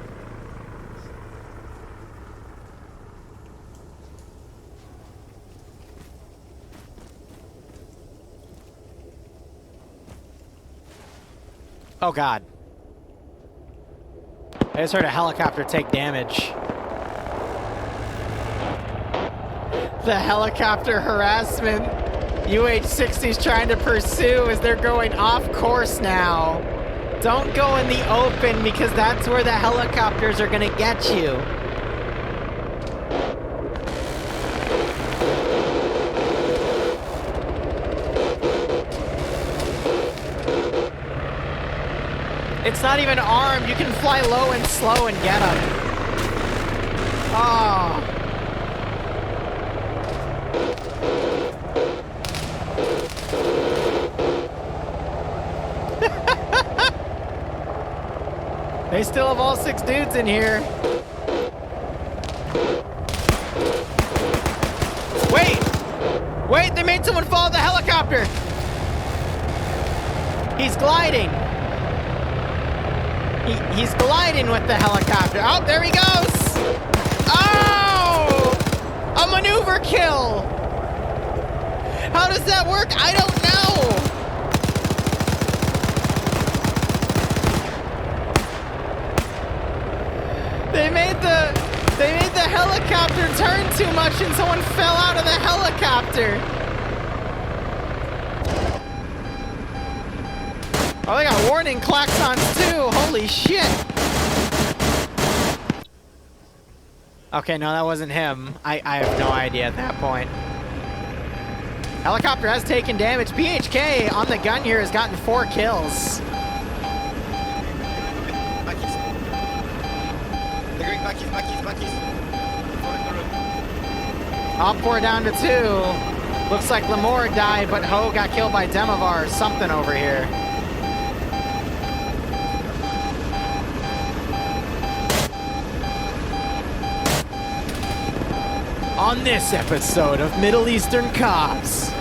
Oh god. I just heard a helicopter take damage. The helicopter harassment. UH-60's trying to pursue as they're going off course now. Don't go in the open because that's where the helicopters are gonna get you. It's not even armed. You can fly low and slow and get them. Oh. They still have all 6 dudes in here. Wait! Wait, they made someone follow the helicopter! He's gliding. He's gliding with the helicopter. Oh, there he goes! Oh! A maneuver kill! How does that work? I don't know! They made the helicopter turn too much and someone fell out of the helicopter. Oh, they got warning klaxons too. Holy shit. Okay, no, that wasn't him. I have no idea at that point. Helicopter has taken damage. BHK on the gun here has gotten 4 kills. They're going Mackies. OFCRA down to 2. Looks like Lemore died, but Ho got killed by Demovar. Something over here. On this episode of Middle Eastern Cops,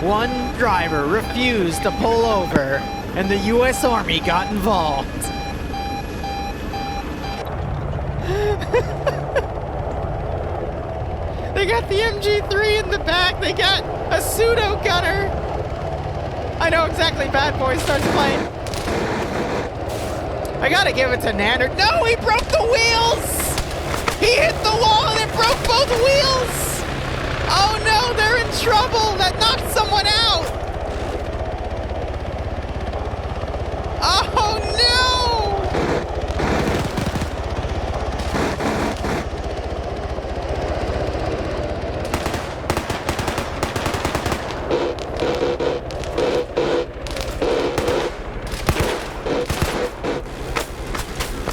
one driver refused to pull over, and the U.S. Army got involved. They got the MG3 in the back. They got a pseudo gunner. I know exactly. Bad Boy starts playing. I gotta give it to Nannert. No, he broke the wheels. He hit the wall and it broke both wheels! Oh no, they're in trouble! That knocked someone out! Oh no!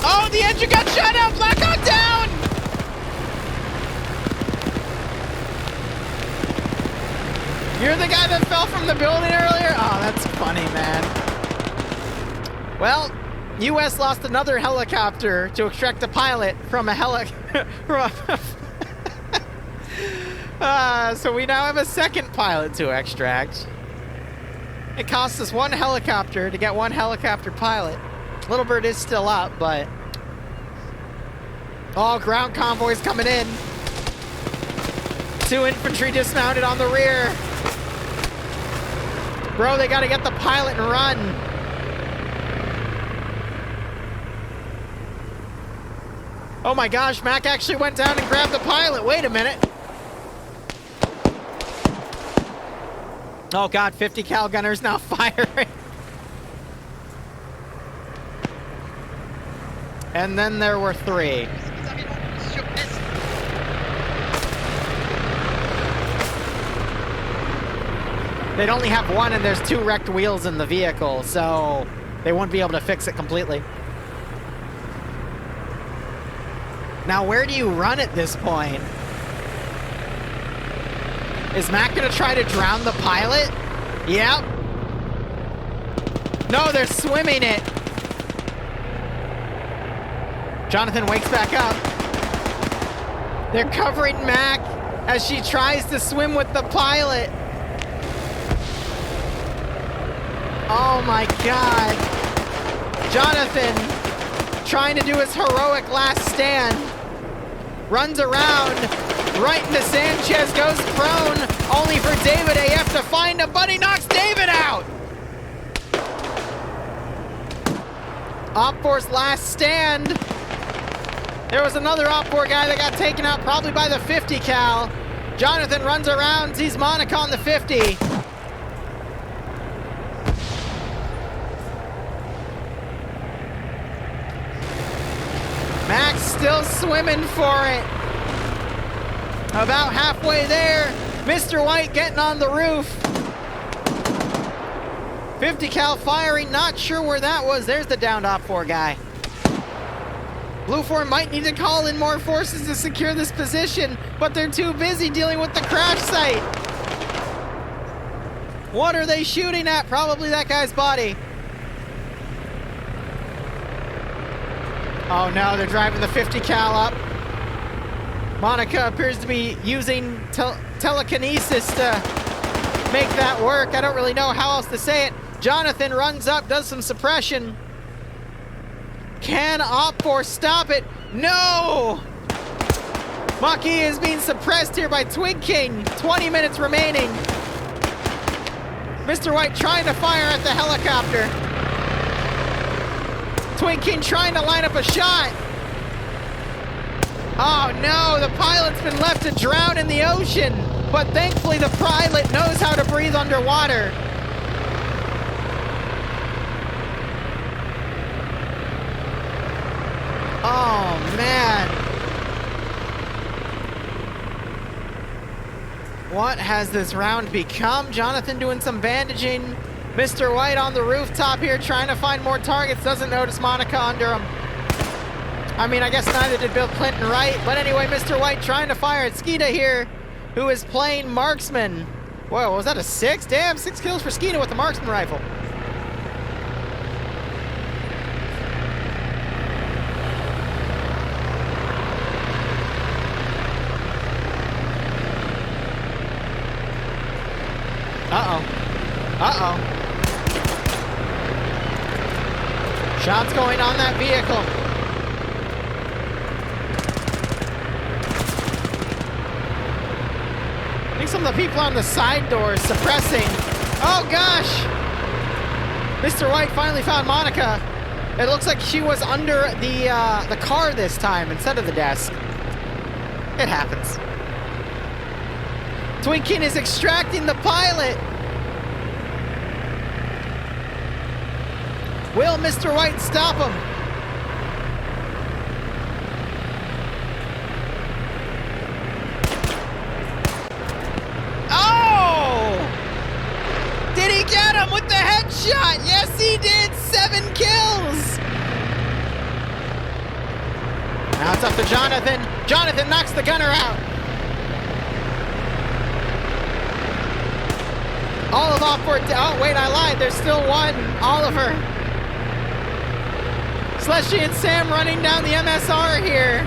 Oh, the engine got shut out! Black Hawk down! You're the guy that fell from the building earlier? Oh, that's funny, man. Well, U.S. lost another helicopter to extract a pilot from a so we now have a second pilot to extract. It cost us 1 helicopter to get 1 helicopter pilot. Little Bird is still up, but... Oh, ground convoys coming in. 2 infantry dismounted on the rear. Bro, they gotta get the pilot and run. Oh my gosh, Mac actually went down and grabbed the pilot. Wait a minute. Oh god, 50 cal gunner's now firing. And then there were 3. They'd only have 1 and there's 2 wrecked wheels in the vehicle, so they wouldn't be able to fix it completely. Now, where do you run at this point? Is Mac gonna try to drown the pilot? Yep. No, they're swimming it. Jonathan wakes back up. They're covering Mac as she tries to swim with the pilot. Oh my god. Jonathan, trying to do his heroic last stand, runs around, right into Sanchez, goes prone, only for David AF to find him, but he knocks David out! OPFOR's last stand. There was another OPFOR guy that got taken out, probably by the 50 cal. Jonathan runs around, sees Monica on the 50. Max still swimming for it. About halfway there. Mr. White getting on the roof. 50 cal firing, not sure where that was. There's the downed OPFOR guy. Blue 4 might need to call in more forces to secure this position, but they're too busy dealing with the crash site. What are they shooting at? Probably that guy's body. Oh no, they're driving the 50 cal up. Monica appears to be using telekinesis to make that work. I don't really know how else to say it. Jonathan runs up, does some suppression. Can OPFOR stop it? No! Maki is being suppressed here by Twig King. 20 minutes remaining. Mr. White trying to fire at the helicopter. Twig King trying to line up a shot. Oh no, the pilot's been left to drown in the ocean. But thankfully the pilot knows how to breathe underwater. Oh man. What has this round become? Jonathan doing some bandaging. Mr. White on the rooftop here trying to find more targets. Doesn't notice Monica under him. I mean, I guess neither did Bill Clinton, right? But anyway, Mr. White trying to fire at Skeeta here, who is playing marksman. Whoa, was that a 6? Damn, 6 kills for Skeeta with the marksman rifle. Uh-oh. Uh-oh. Shots going on that vehicle. I think some of the people on the side doors suppressing. Oh gosh! Mr. White finally found Monica. It looks like she was under the car this time instead of the desk. It happens. Twinkin is extracting the pilot. Will Mr. White stop him? Oh! Did he get him with the headshot? Yes, he did. 7 kills. Now it's up to Jonathan. Jonathan knocks the gunner out. All of Offboard. Oh, wait, I lied. There's still one. Oliver. Slushy and Sam running down the MSR here.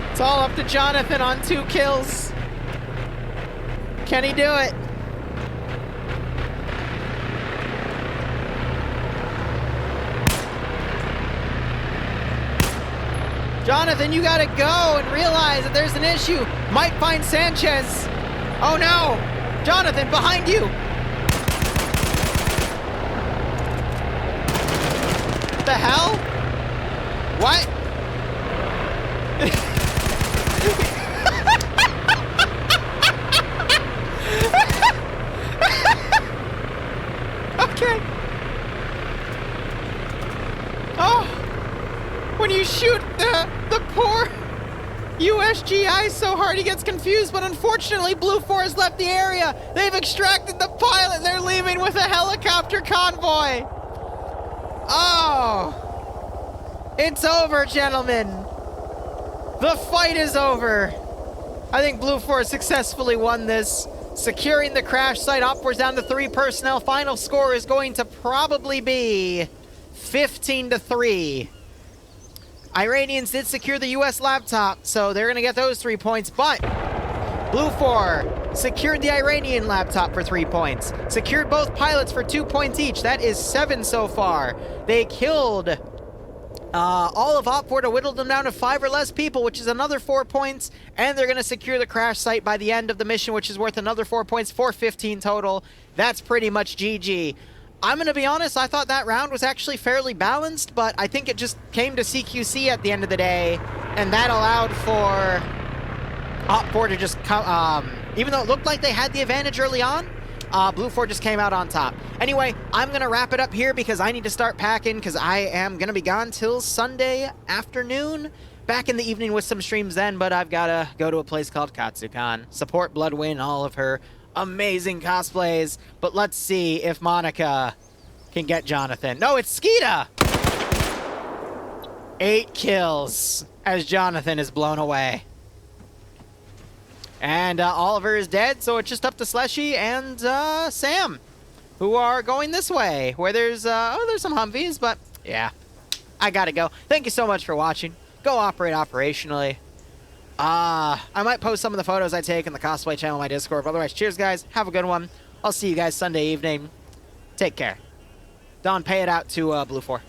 It's all up to Jonathan on 2 kills. Can he do it? Jonathan, you gotta go and realize that there's an issue. Might find Sanchez. Oh no! Jonathan, behind you! The hell? What? Okay. Oh! When you shoot the poor USGI so hard he gets confused, but unfortunately Blue 4 has left the area. They've extracted the pilot and they're leaving with a helicopter convoy. Oh! It's over, gentlemen. The fight is over. I think Blue 4 successfully won this, securing the crash site. Opwards down to 3 personnel. Final score is going to probably be 15-3. Iranians did secure the U.S. laptop, so they're going to get those 3 points, but Blue 4 secured the Iranian laptop for 3 points. Secured both pilots for 2 points each. That is 7 so far. They killed all of Op 4 to whittle them down to 5 or less people, which is another 4 points, and they're going to secure the crash site by the end of the mission, which is worth another 4 points for 15 total. That's pretty much GG. I'm going to be honest, I thought that round was actually fairly balanced, but I think it just came to CQC at the end of the day, and that allowed for Op 4 to just come, even though it looked like they had the advantage early on, Blue 4 just came out on top. Anyway, I'm going to wrap it up here because I need to start packing because I am going to be gone till Sunday afternoon. Back in the evening with some streams then, but I've got to go to a place called Katsukan. Support Bloodwind, all of her amazing cosplays. But let's see if Monica can get Jonathan. No, it's Skeeta! 8 kills as Jonathan is blown away. And Oliver is dead, so it's just up to Slushy and Sam, who are going this way, where there's some Humvees, but yeah, I gotta go. Thank you so much for watching. Go operate operationally. I might post some of the photos I take in the cosplay channel on my Discord, but otherwise, cheers, guys. Have a good one. I'll see you guys Sunday evening. Take care. Don, pay it out to Blue 4.